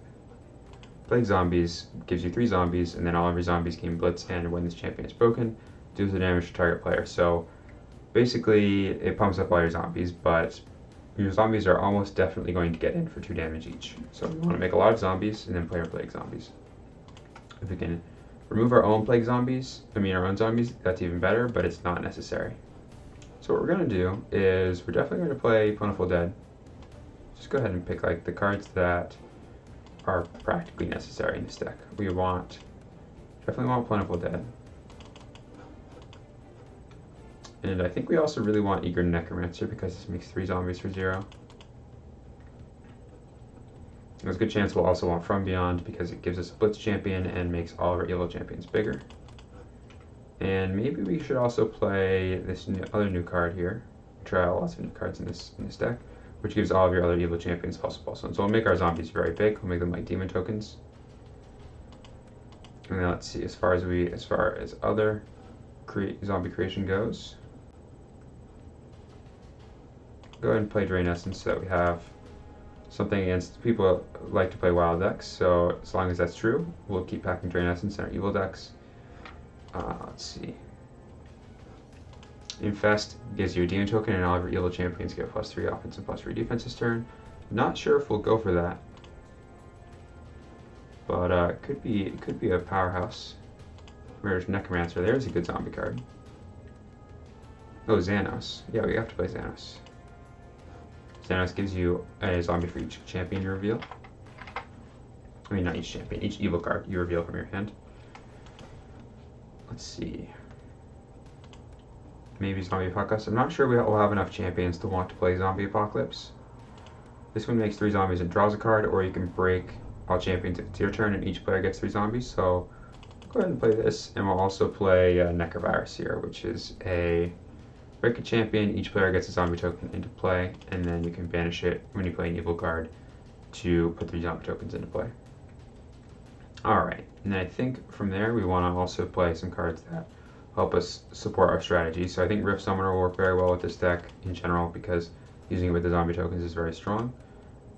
Plague Zombies gives you 3 zombies, and then all of your zombies gain Blitz, and when this champion is broken, deals the damage to target player. So basically, it pumps up all your zombies, but your zombies are almost definitely going to get in for 2 damage each. So we want to make a lot of zombies, and then play our Plague Zombies. If we can remove our own our own zombies, that's even better, but it's not necessary. So what we're going to do is we're definitely going to play Plentiful Dead. Just go ahead and pick like the cards that are practically necessary in this deck. We definitely want Plentiful Dead. And I think we also really want Eager Necromancer because this makes 3 zombies for 0. There's a good chance we'll also want From Beyond because it gives us a Blitz champion and makes all of our evil champions bigger. And maybe we should also play this other new card here. Try out lots of new cards in this deck, which gives all of your other evil champions ++. So we'll make our zombies very big. We'll make them like demon tokens. And now let's see, as far as other zombie creation goes, go ahead and play Drain Essence so that we have something against people who like to play wild decks. So as long as that's true, we'll keep packing Drain Essence in our evil decks. Let's see. Infest gives you a demon token, and all of your evil champions get +3 offense and +3 defense this turn. Not sure if we'll go for that, but it could be a powerhouse. Where's Necromancer? There's a good zombie card. Oh, Xanos. Yeah, we have to play Xanos. Xanos gives you a zombie for each champion you reveal. I mean, not each champion, each evil card you reveal from your hand. Let's see. Maybe Zombie Apocalypse. I'm not sure we'll have enough champions to want to play Zombie Apocalypse. This one makes 3 zombies and draws a card, or you can break all champions if it's your turn and each player gets 3 zombies. So go ahead and play this, and we'll also play Necrovirus here, which is a break a champion, each player gets a zombie token into play, and then you can banish it when you play an evil card to put 3 zombie tokens into play. Alright, and I think from there we want to also play some cards that help us support our strategy. So I think Rift Summoner will work very well with this deck in general because using it with the zombie tokens is very strong.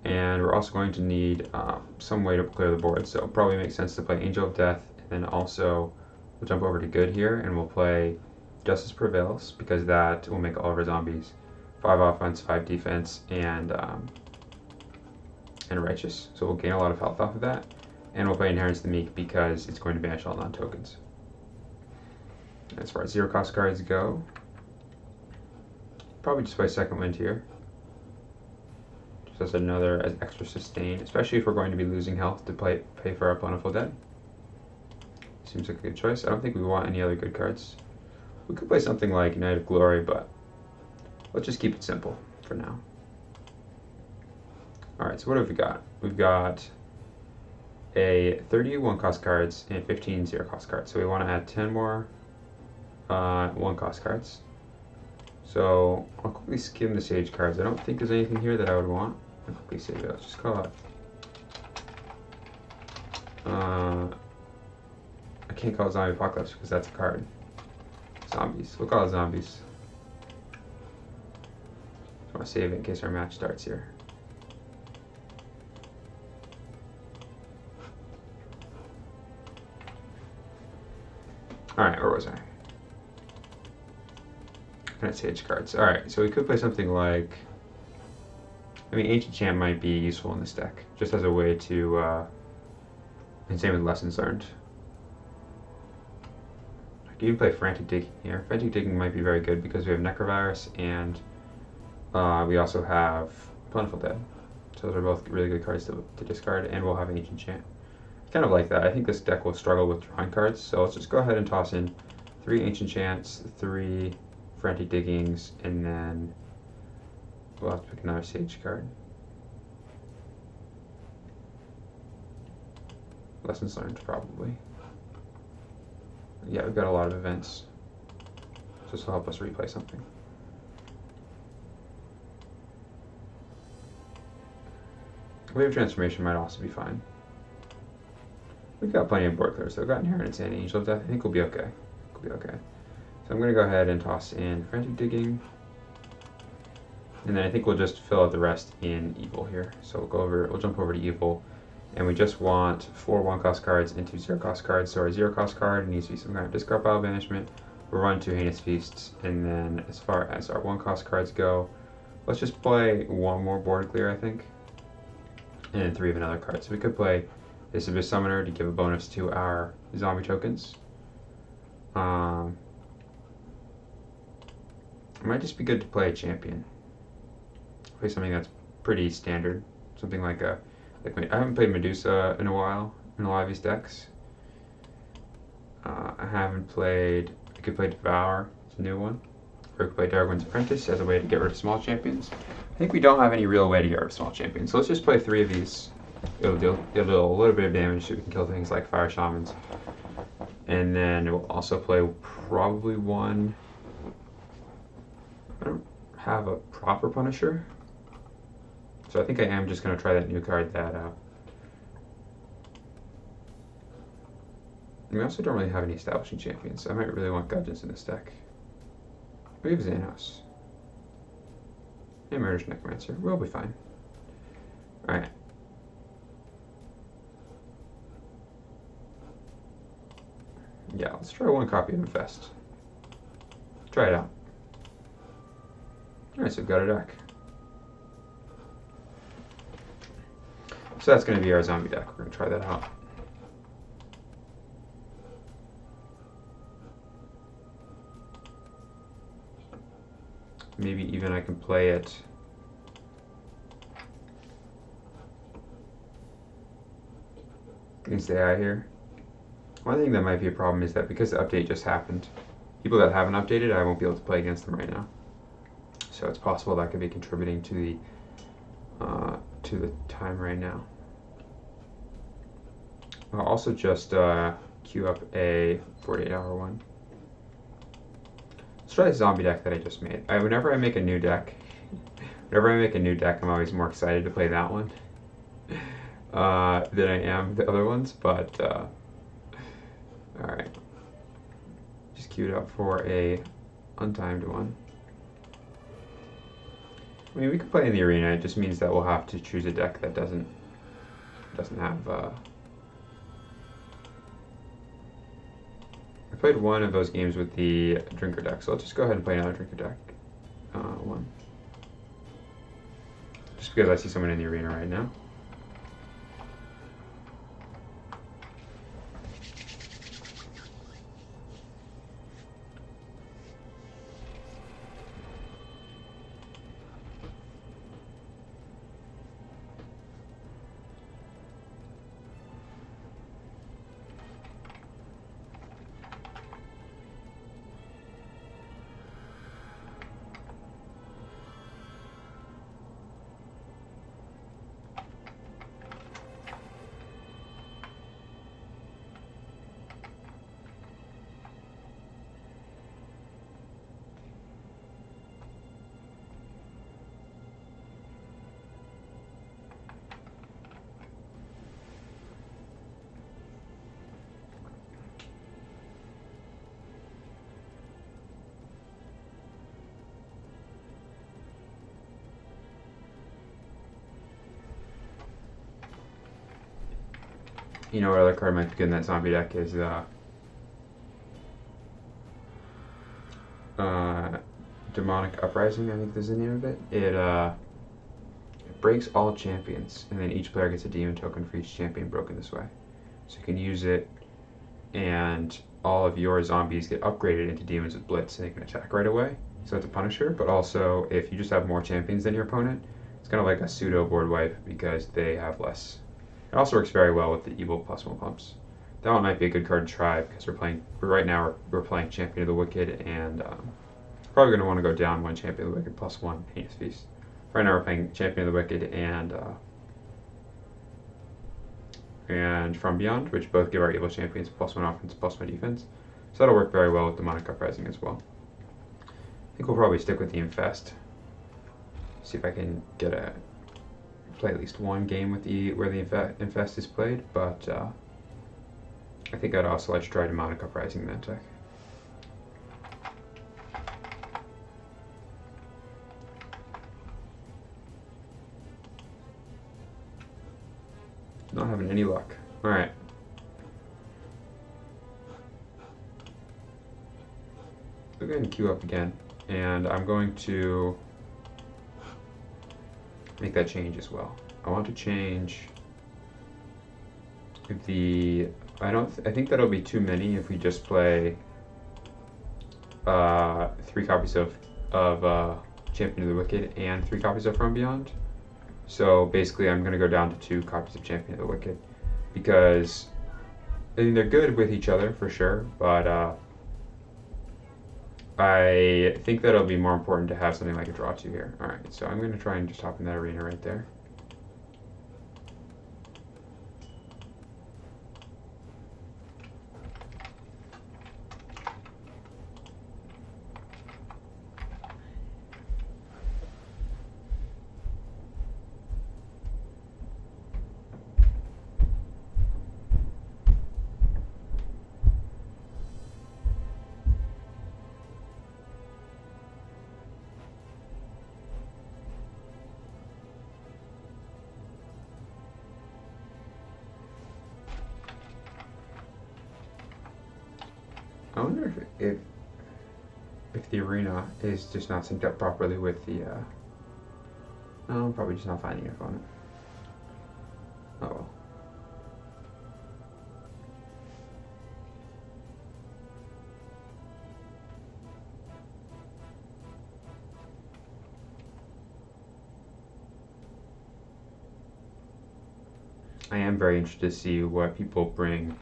And we're also going to need some way to clear the board, so it probably makes sense to play Angel of Death, and then also we'll jump over to Good here and we'll play Justice Prevails because that will make all of our zombies 5 offense, 5 defense, and Righteous. So we'll gain a lot of health off of that. And we'll play Inheritance of the Meek because it's going to banish all non-tokens. As far as 0 cost cards go, probably just play Second Wind here. Just as another extra sustain, especially if we're going to be losing health to pay for our Plentiful Dead. Seems like a good choice. I don't think we want any other good cards. We could play something like Night of Glory, but let's just keep it simple for now. Alright, so what have we got? We've got a 30 1-cost cards and 15 0-cost cards. So we want to add 10 more 1-cost cards. So I'll quickly skim the Sage cards. I don't think there's anything here that I would want. I'll quickly save it. Let's just call it. I can't call it Zombie Apocalypse because that's a card. Zombies. We'll call it Zombies. I want to save it in case our match starts here. Alright, where was I? Sage cards. Alright, so we could play something like... Ancient Champ might be useful in this deck, just as a way to And same with Lessons Learned. I can even play Frantic Digging here. Frantic Digging might be very good because we have Necrovirus and we also have Plentiful Dead. So those are both really good cards to discard, and we'll have Ancient Chant. I kind of like that. I think this deck will struggle with drawing cards, so let's just go ahead and toss in 3 Ancient Chants, 3 Frantic Diggings, and then we'll have to pick another Sage card. Lessons Learned, probably. Yeah, we've got a lot of events. So this will help us replay something. Wave Transformation might also be fine. We've got plenty of board clears, so we've got Inheritance and Angel of Death. I think we'll be okay. We'll be okay. So I'm going to go ahead and toss in Frantic Digging. And then I think we'll just fill out the rest in Evil here. So we'll jump over to Evil. And we just want 4 1-cost cards and 2 0-cost cards. So our 0-cost card needs to be some kind of discard pile banishment. We'll run 2 Heinous Feasts. And then as far as our 1-cost cards go, let's just play 1 more board clear, I think. And then 3 of another card. So we could play this Abyss Summoner to give a bonus to our zombie tokens. It might just be good to play a champion. Play something that's pretty standard. Something like I haven't played Medusa in a while in a lot of these decks. I could play Devour, it's a new one. Or we could play Darwin's Apprentice as a way to get rid of small champions. I think we don't have any real way to get rid of small champions, so let's just play 3 of these. It'll do a little bit of damage so we can kill things like Fire Shamans. And then we'll also play probably 1. I don't have a proper Punisher, so I think I am just going to try that new card that we also don't really have any establishing champions, so I might really want Gudgeons in this deck. We have Xanos. And Murderous Necromancer. We'll be fine. Alright. Yeah, let's try 1 copy of Infest. Try it out. Alright, so we've got a deck. So that's going to be our zombie deck. We're going to try that out. Maybe even I can play it against the AI here. One thing that might be a problem is that because the update just happened, people that haven't updated, I won't be able to play against them right now. So it's possible that could be contributing to the time right now. I'll also just queue up a 48-hour one. Let's try the zombie deck that I just made. Whenever I make a new deck, I'm always more excited to play that one than I am the other ones. But all right, just queued up for a untimed one. I mean, we could play in the arena. It just means that we'll have to choose a deck that doesn't have. I played one of those games with the drinker deck, so let's just go ahead and play another drinker deck one. Just because I see someone in the arena right now. You know what other card might be good in that zombie deck is Demonic Uprising, I think is the name of it. It breaks all champions, and then each player gets a demon token for each champion broken this way. so you can use it, and all of your zombies get upgraded into demons with blitz, and they can attack right away. So it's a Punisher, but also if you just have more champions than your opponent, it's kind of like a pseudo board wipe because they have less. It also works very well with the evil +1 pumps. That one might be a good card to try because right now we're playing Champion of the Wicked, and probably going to want to go down one Champion of the Wicked +1 Heinous Feast. Right now we're playing Champion of the Wicked and From Beyond, which both give our evil champions +1 offense, +1 defense. So that'll work very well with Demonic Uprising as well. I think we'll probably stick with the Infest. See if I can play at least one game with where the Infest is played, but I think I'd also like to try Demonic Uprising in that deck. Not having any luck. Alright. We'll go ahead and queue up again, and I'm going to make that change as well. I want to change I think that'll be too many if we just play 3 copies of Champion of the Wicked and 3 copies of From Beyond. So basically I'm going to go down to 2 copies of Champion of the Wicked because I mean they're good with each other for sure, but I think that it'll be more important to have something like a draw 2 here. Alright, so I'm going to try and just hop in that arena right there. I wonder if the arena is just not synced up properly with the no, I'm probably just not finding it on it. Oh well. I am very interested to see what people bring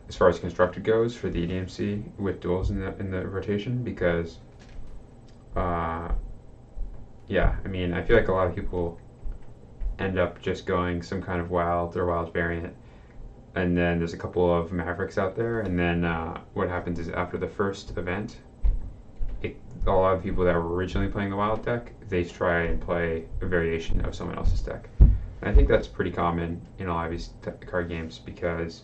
as far as constructed goes for the EDMC with duels in the rotation, because yeah, I mean I feel like a lot of people end up just going some kind of wild or wild variant, and then there's a couple of Mavericks out there, and then what happens is after the first event, a lot of people that were originally playing the wild deck, they try and play a variation of someone else's deck. And I think that's pretty common in a lot of these card games because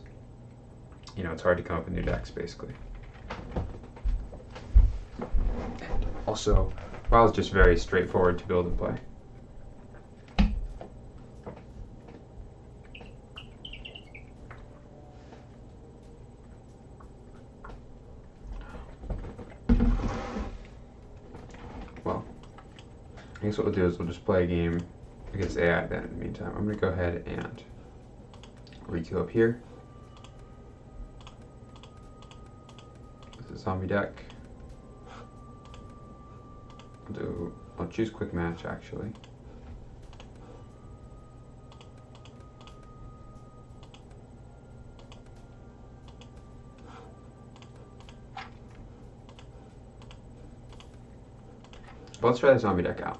you know, it's hard to come up with new decks, basically. Also, WoW is just very straightforward to build and play. Well, I guess what we'll do is we'll just play a game against AI then in the meantime. I'm going to go ahead and re-queue up here. Zombie deck. I'll choose quick match actually. But let's try the zombie deck out.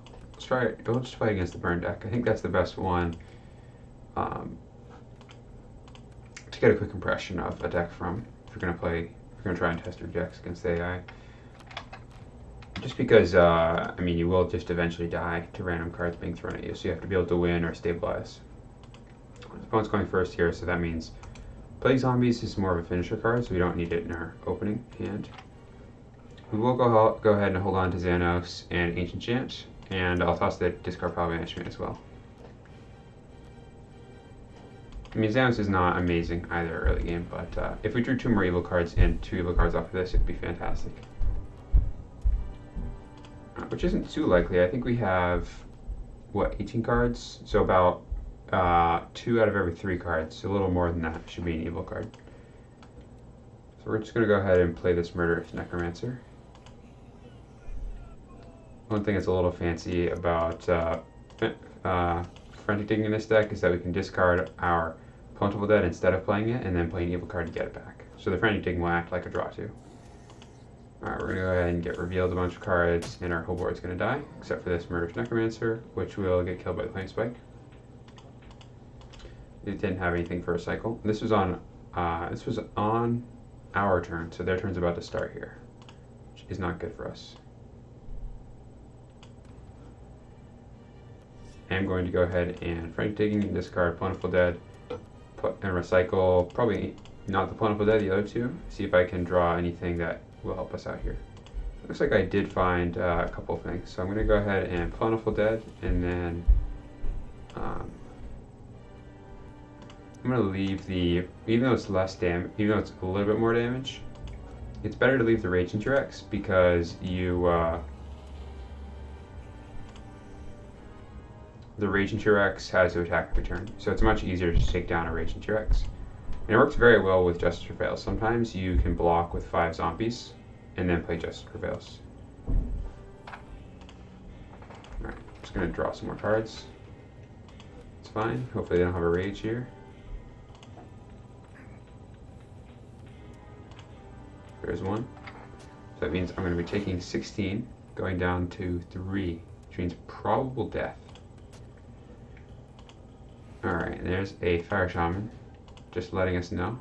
We'll just play against the burn deck. I think that's the best one to get a quick impression of a deck from if you're going to try and test your decks against the AI. Just because, I mean, you will just eventually die to random cards being thrown at you, so you have to be able to win or stabilize. The opponent's going first here, so that means Plague Zombies is more of a finisher card, so we don't need it in our opening hand. We will go ahead and hold on to Xanos and Ancient Chant, and I'll toss the discard Pile Banishment as well. I mean, Xanos is not amazing either early game, but if we drew 2 more evil cards and 2 evil cards off of this, it'd be fantastic. Which isn't too likely. I think we have, what, 18 cards? So about 2 out of every 3 cards, so a little more than that should be an evil card. So we're just going to go ahead and play this Murderous Necromancer. One thing that's a little fancy about Frantic Digging in this deck is that we can discard our Plentiful Dead instead of playing it, and then play an evil card to get it back. So the Frantic Digging will act like a draw 2. Alright, we're going to go ahead and get revealed a bunch of cards, and our whole board's going to die, except for this Murderous Necromancer, which will get killed by the Flame Spike. It didn't have anything for a cycle. This was on our turn, so their turn's about to start here, which is not good for us. I'm going to go ahead and Frantic Digging and discard Plentiful Dead, and recycle probably not the Plentiful Dead, the other 2. See if I can draw anything that will help us out here. Looks like I did find a couple things, so I'm going to go ahead and Plentiful Dead, and then I'm going to leave the, even though it's less damage, even though it's a little bit more damage, it's better to leave the Rage into your X, because the Rage into your X has to attack every turn, so it's much easier to take down a Rage into your X. And it works very well with Justice Prevails. Sometimes you can block with 5 zombies and then play Justice Prevails. Alright, just going to draw some more cards. It's fine. Hopefully they don't have a Rage here. There's one. So that means I'm going to be taking 16, going down to 3, which means probable death. Alright, there's a Fire Shaman, just letting us know.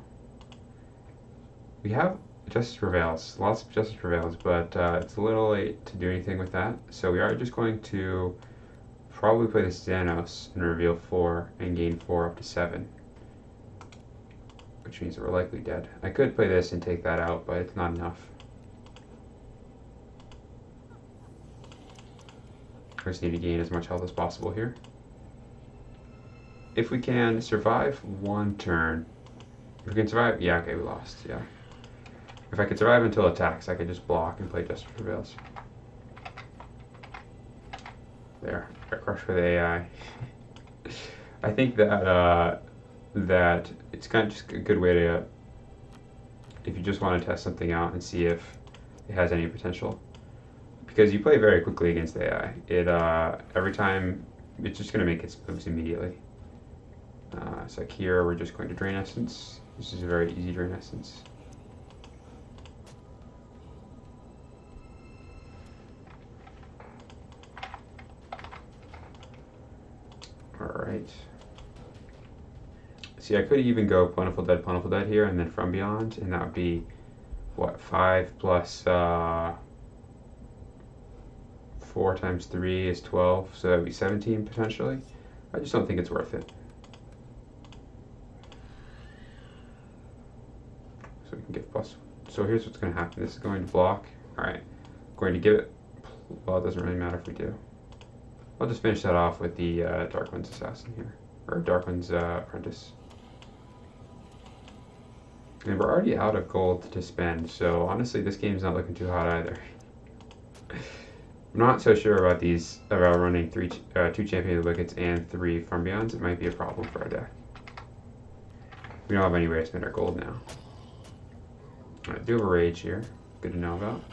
We have Justice Prevails, lots of Justice Prevails, but it's a little late to do anything with that. So we are just going to probably play this Xanos and reveal 4 and gain 4 up to 7. Which means we're likely dead. I could play this and take that out, but it's not enough. I just need to gain as much health as possible here. If we can survive 1 turn, if we can survive, yeah, okay, we lost, yeah. If I could survive until attacks, I could just block and play Justice Prevails. There, I crushed with AI. I think that that it's kind of just a good way to, if you just want to test something out and see if it has any potential. Because you play very quickly against AI. It every time, it's just going to make its moves immediately. So like here, we're just going to Drain Essence. This is a very easy Drain Essence. Alright. See, I could even go Plentiful Dead here, and then From Beyond, and that would be, what, 5 plus 4 times 3 is 12, so that would be 17 potentially. I just don't think it's worth it. So we can get plus. So here's what's going to happen. This is going to block. Alright. Going to give it. Well, it doesn't really matter if we do. I'll just finish that off with the Darkwind's Assassin here. Or Darkwind's Apprentice. And we're already out of gold to spend, so honestly this game's not looking too hot either. I'm not so sure about these, about running 2 Champion of the Wickets and 3 From Beyonds. It might be a problem for our deck. We don't have any way to spend our gold now. I do have a Rage here. Good to know about.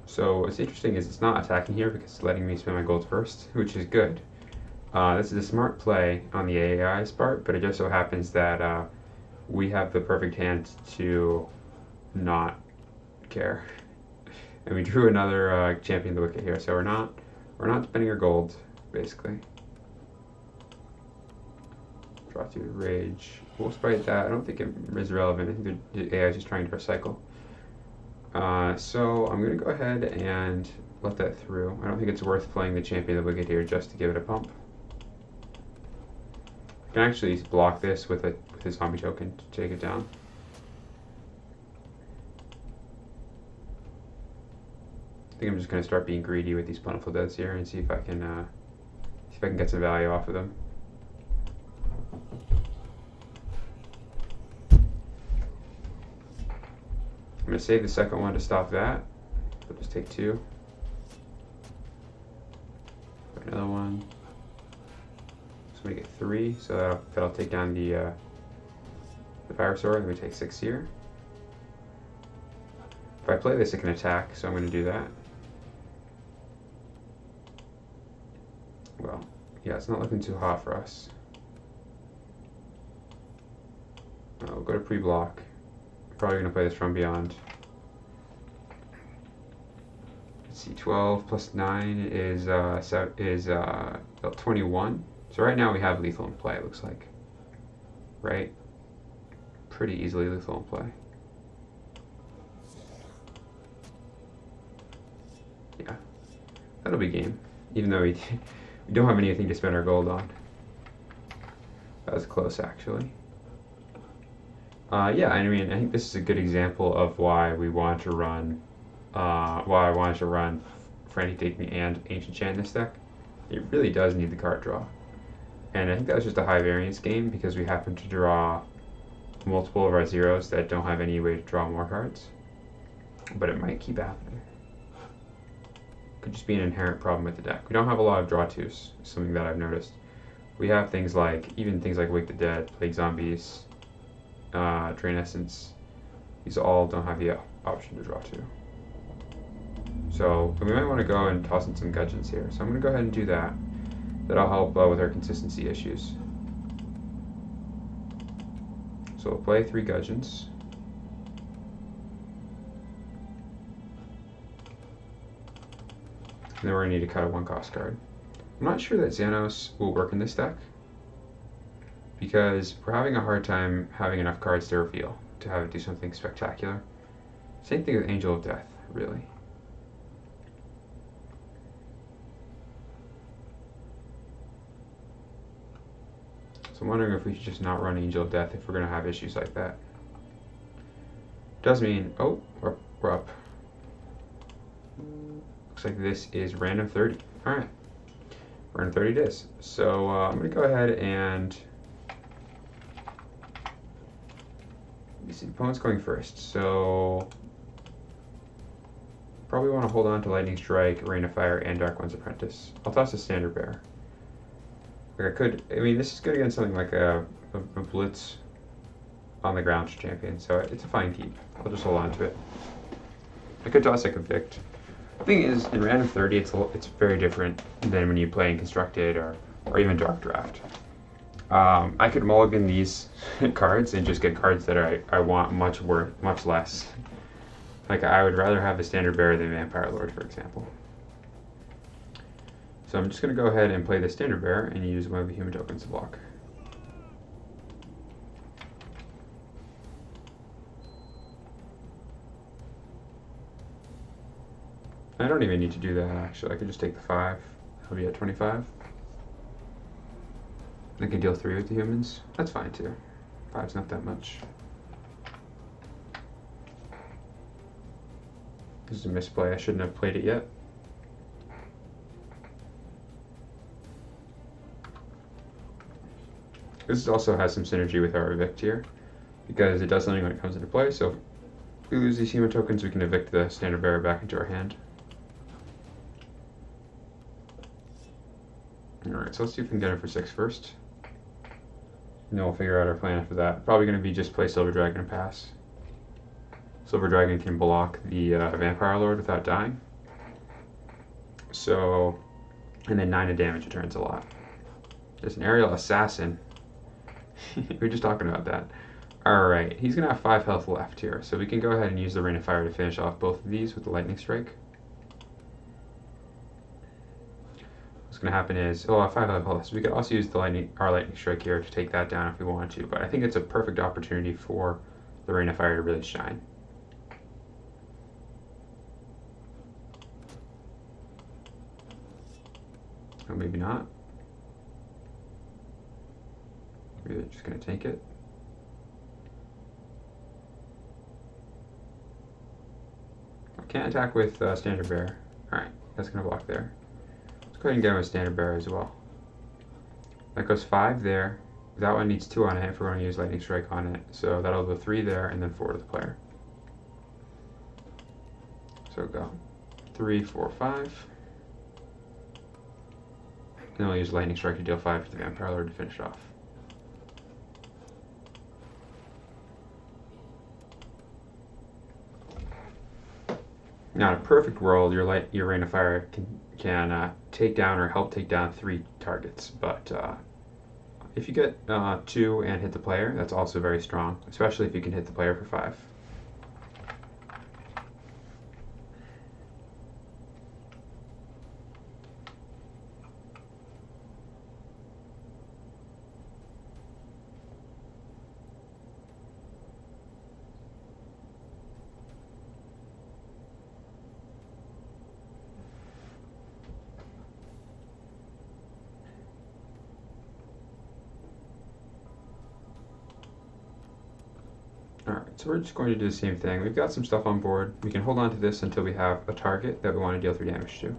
So what's interesting is it's not attacking here because it's letting me spend my gold first, which is good. This is a smart play on the AI's part, but it just so happens that we have the perfect hand to not care. And we drew another Champion of the Wicket here, so we're not spending our gold, basically. Draw 2 Rage. We'll spite that. I don't think it is relevant. I think the AI is just trying to recycle. So I'm going to go ahead and let that through. I don't think it's worth playing the Champion of the Wicket here just to give it a pump. I can actually block this with a zombie token to take it down. I think I'm just going to start being greedy with these Plentiful Deads here and see if I can get some value off of them. I'm going to save the second one to stop that. I'll just take 2. Another one. so that'll take down the Pyrosaur, and we take 6 here. If I play this, it can attack, so I'm going to do that. Well, yeah, it's not looking too hot for us. We'll go to pre-block. Probably going to play this from beyond. Let's see, 12 plus 9 is 21. So right now we have lethal in play, it looks like. Right? Pretty easily lethal in play. Yeah, that'll be game. Even though we don't have anything to spend our gold on. That was close, actually. Yeah, I mean, I think this is a good example of why we want to run, why I wanted to run Frantic Taking and Ancient Chant in this deck. It really does need the card draw. And I think that was just a high variance game because we happen to draw multiple of our zeros that don't have any way to draw more cards. But it might keep happening. Could just be an inherent problem with the deck. We don't have a lot of draw twos, something that I've noticed. We have things like, even things like Wake the Dead, Plague Zombies, Drain Essence. These all don't have the option to draw two. So we might want to go and toss in some Gudgeons here. So I'm going to go ahead and do that. That'll help with our consistency issues. So we'll play 3 Gudgeons. And then we're going to need to cut a 1-cost card. I'm not sure that Xanos will work in this deck because we're having a hard time having enough cards to reveal to have it do something spectacular. Same thing with Angel of Death, really. So I'm wondering if we should just not run Angel of Death if we're going to have issues like that. Does mean, oh, we're up. Looks like this is random 30. Alright. Random 30 it is. So I'm going to go ahead and... Let me see, the opponent's going first. So... Probably want to hold on to Lightning Strike, Rain of Fire, and Dark One's Apprentice. I'll toss a Standard Bearer. Like I mean, this is good against something like a Blitz on the ground champion, so it's a fine keep. I'll just hold on to it. I could toss a Convict. The thing is, in random 30, it's very different than when you play in Constructed or even Dark Draft. I could mulligan these cards and just get cards that I want much less. Like, I would rather have the Standard Bearer than Vampire Lord, for example. So I'm just going to go ahead and play the Standard Bearer and use one of the human tokens to block. I don't even need to do that, actually. I could just take the 5. I'll be at 25. I can deal 3 with the humans. That's fine, too. 5's not that much. This is a misplay. I shouldn't have played it yet. This also has some synergy with our evict here, because it does something when it comes into play. So if we lose these human tokens, we can evict the Standard Bearer back into our hand. Alright, so let's see if we can get it for 6 first. And then we'll figure out our plan after that. Probably going to be just play Silver Dragon and pass. Silver Dragon can block the Vampire Lord without dying. So, and then 9 of damage returns a lot. There's an Aerial Assassin. We were just talking about that. Alright, he's going to have 5 health left here, so we can go ahead and use the Rain of Fire to finish off both of these with the Lightning Strike. What's going to happen is, oh, 5 health left, so we could also use the our Lightning Strike here to take that down if we wanted to, but I think it's a perfect opportunity for the Rain of Fire to really shine. Or maybe not. Maybe they're just going to take it. I can't attack with Standard Bearer. Alright, that's going to block there. Let's go ahead and get him with Standard Bearer as well. That goes 5 there. That one needs 2 on it if we're going to use Lightning Strike on it. So that'll go 3 there and then 4 to the player. So go 3, 4, 5. And then we'll use Lightning Strike to deal 5 to the Vampire Lord to finish off. Now, in a perfect world, your Rain of Fire can take down or help take down 3 targets, but if you get 2 and hit the player, that's also very strong, especially if you can hit the player for 5. Alright, so we're just going to do the same thing. We've got some stuff on board. We can hold on to this until we have a target that we want to deal 3 damage to.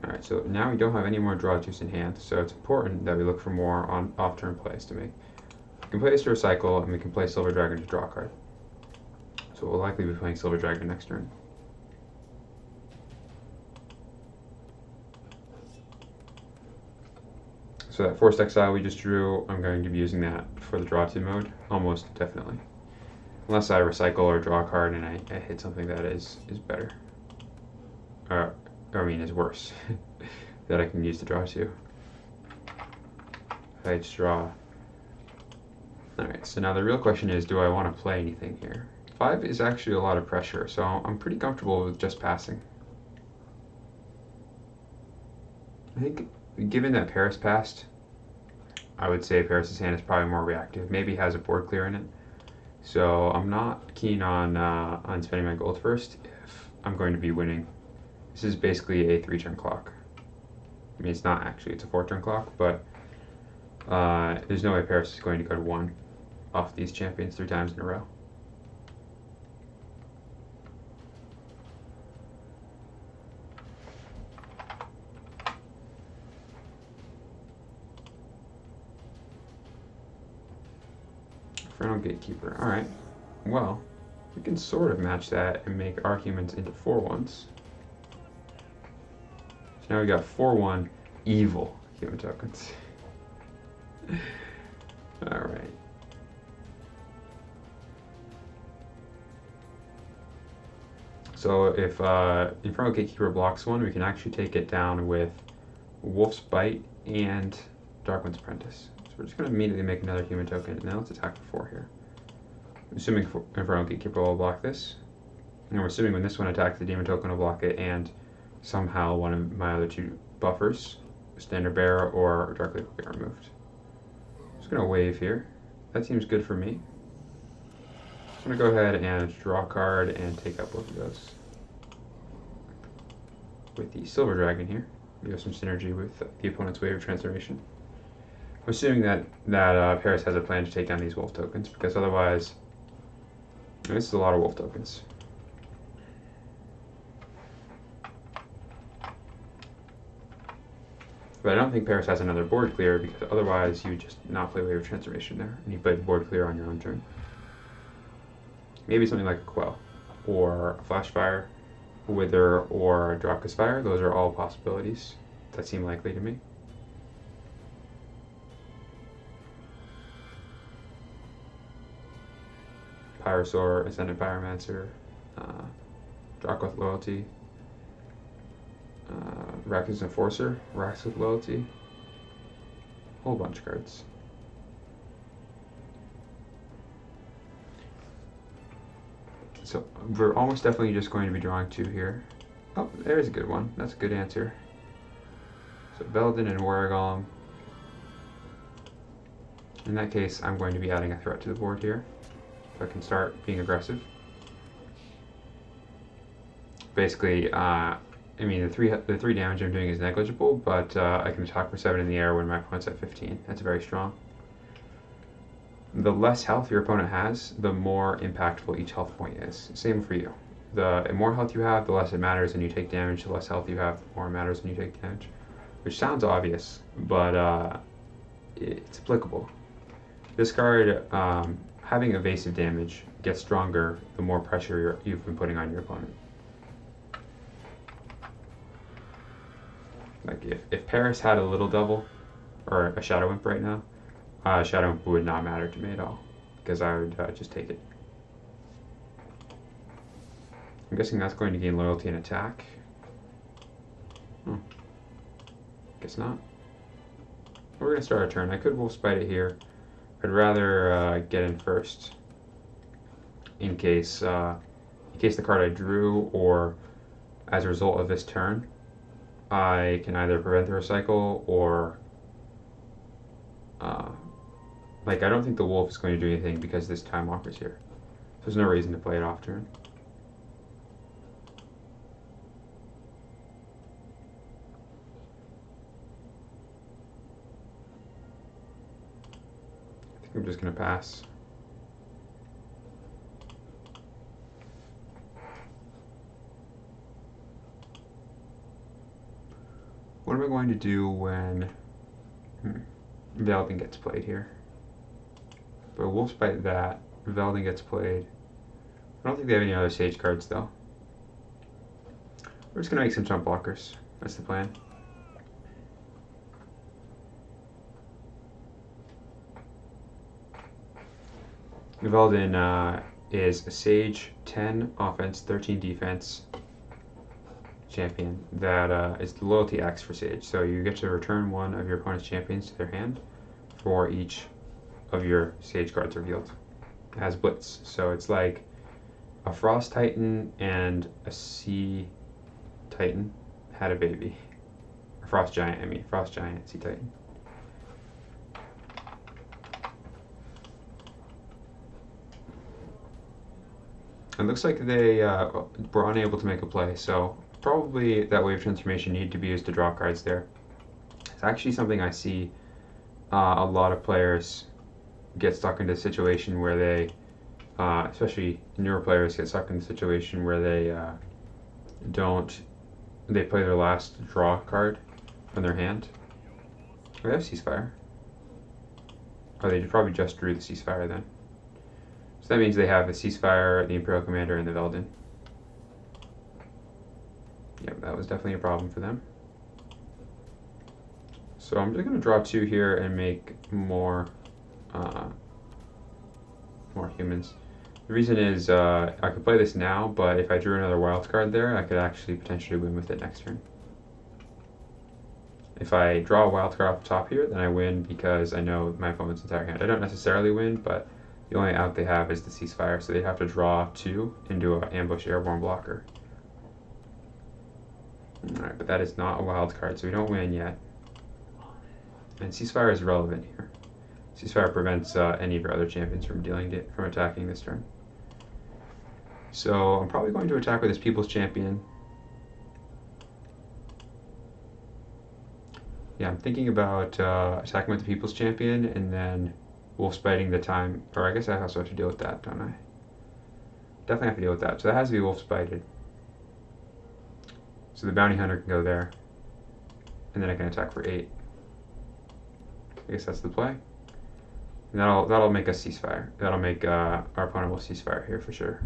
Alright, so now we don't have any more draw juice in hand, so it's important that we look for more on off-turn plays to make. We can play this to recycle, and we can play Silver Dragon to draw a card. So we'll likely be playing Silver Dragon next turn. So that Forced Exile we just drew, I'm going to be using that for the draw 2 mode, almost definitely. Unless I recycle or draw a card and I hit something that is better. Is worse. that I can use to draw 2. I just draw. Alright, so now the real question is, do I want to play anything here? 5 is actually a lot of pressure, so I'm pretty comfortable with just passing. I think, given that Paris passed, I would say Paris' hand is probably more reactive. Maybe has a board clear in it. So I'm not keen on spending my gold first if I'm going to be winning. This is basically a 3-turn clock. I mean, it's not actually, it's a 4-turn clock, but there's no way Paris is going to go to 1 off these champions 3 times in a row. Infernal Gatekeeper. Alright. Well, we can sort of match that and make our humans into 4/1s. So now we got 4/1 evil human tokens. Alright. So if Infernal Gatekeeper blocks 1, we can actually take it down with Wolf's Bite and Darkwind's Apprentice. We're just going to immediately make another human token, and now let's attack for 4 here. I'm assuming Infernal Gatekeeper will block this. And we're assuming when this one attacks, the demon token will block it, and somehow one of my other 2 buffers, Standard Bearer or Dark Lake, will get removed. Just going to wave here. That seems good for me. Just going to go ahead and draw a card and take out both of those. With the Silver Dragon here, we have some synergy with the opponent's Wave of Transformation. I'm assuming that Paris has a plan to take down these wolf tokens, because otherwise, this is a lot of wolf tokens. But I don't think Paris has another board clear, because otherwise you would just not play Wave of Transformation there, and you play the board clear on your own turn. Maybe something like a Quell, or a Flashfire, Wither, or Dropkiss Fire. Those are all possibilities that seem likely to me. Pyrosaur, Ascendant Pyromancer, Drakwoth Loyalty, Rakdos Enforcer, Rax with Loyalty, whole bunch of cards. So we're almost definitely just going to be drawing 2 here. Oh, there's a good one. That's a good answer. So Veldin and Warrior Golem. In that case, I'm going to be adding a threat to the board here. So I can start being aggressive. Basically, I mean, the three damage I'm doing is negligible, but I can attack for 7 in the air when my opponent's at 15. That's very strong. The less health your opponent has, the more impactful each health point is. Same for you. The more health you have, the less it matters when you take damage. The less health you have, the more it matters when you take damage. Which sounds obvious, but it's applicable. This card, having evasive damage gets stronger the more pressure you've been putting on your opponent. Like if Paris had a little devil, or a Shadow Imp right now, Shadow Imp would not matter to me at all, because I would just take it. I'm guessing that's going to gain loyalty and attack. Guess not. We're going to start our turn. I could Wolfspite it here. I'd rather get in first in case the card I drew, or as a result of this turn, I can either prevent the recycle or like, I don't think the wolf is going to do anything because this Time Walker's here. So there's no reason to play it off turn. I think I'm just going to pass. What am I going to do when Veldin gets played here? But Wolfspite that, Veldin gets played. I don't think they have any other Sage cards though. We're just going to make some jump blockers. That's the plan. Veldin is a Sage, 10 offense, 13 defense champion that is the loyalty X for Sage. So you get to return one of your opponent's champions to their hand for each of your Sage cards revealed. It has Blitz, so it's like a Frost Titan and a Sea Titan had a baby. A Frost Giant, I mean. Frost Giant, Sea Titan. It looks like they were unable to make a play, so probably that Wave Transformation needed to be used to draw cards there. It's actually something I see a lot of players get stuck into a situation where they, especially newer players, get stuck in a situation where they they play their last draw card from their hand. Oh, they have Ceasefire. Oh, they probably just drew the Ceasefire then. So that means they have the Ceasefire, the Imperial Commander, and the Veldin. Yep, that was definitely a problem for them. So I'm just going to draw 2 here and make more humans. The reason is I could play this now, but if I drew another wild card there, I could actually potentially win with it next turn. If I draw a wild card off the top here, then I win because I know my opponent's entire hand. I don't necessarily win, but the only out they have is the Ceasefire, so they have to draw 2 into an ambush airborne blocker. Alright, but that is not a wild card, so we don't win yet. And Ceasefire is relevant here. Ceasefire prevents any of your other champions from attacking this turn. So I'm probably going to attack with this People's Champion. Yeah, I'm thinking about attacking with the People's Champion and then Wolfspiting the time, or I guess I also have to deal with that, don't I? Definitely have to deal with that. So that has to be Wolfspited. So the Bounty Hunter can go there, and then I can attack for 8. I guess that's the play. And that'll make us Ceasefire. That'll make our opponent will Ceasefire here for sure.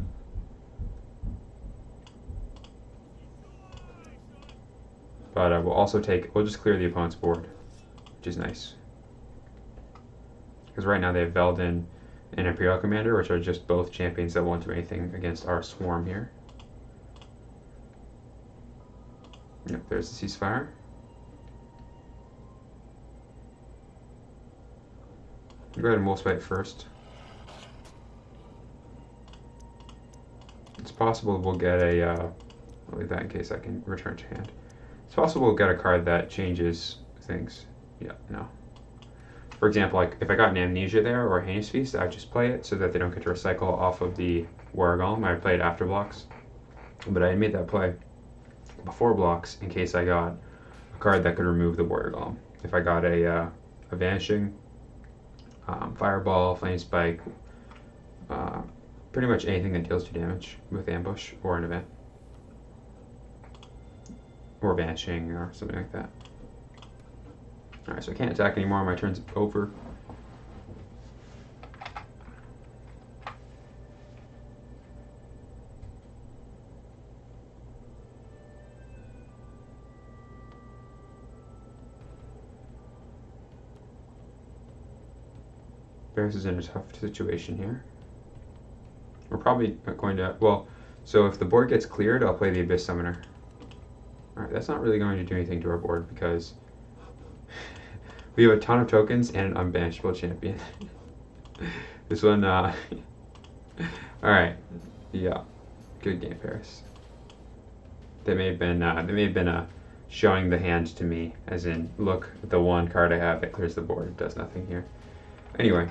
But we'll just clear the opponent's board, which is nice. Because right now they have Veldin and Imperial Commander, which are just both champions that won't do anything against our swarm here. Yep, there's the Ceasefire. Go ahead and Wolfspite first. It's possible we'll get a, I'll leave that in case I can return to hand. It's possible we'll get a card that changes things. Yeah, no. For example, like if I got an Amnesia there or a Heinous Feast, I'd just play it so that they don't get to recycle off of the Warrior Golem. I'd play it after blocks. But I made that play before blocks in case I got a card that could remove the Warrior Golem. If I got a Vanishing, Fireball, Flame Spike, pretty much anything that deals 2 damage with Ambush or an event. Or Vanishing or something like that. Alright, so I can't attack anymore. My turn's over. Bears is in a tough situation here. We're probably going to, well, So if the board gets cleared, I'll play the Abyss Summoner. Alright, that's not really going to do anything to our board because we have a ton of tokens and an unbanishable champion. This one, alright, yeah, good game, Paris. They may have been showing the hand to me, as in, look, the one card I have that clears the board. It does nothing here. Anyway,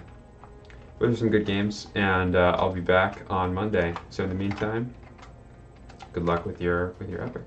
those are some good games, and I'll be back on Monday. So in the meantime, good luck with your Epic.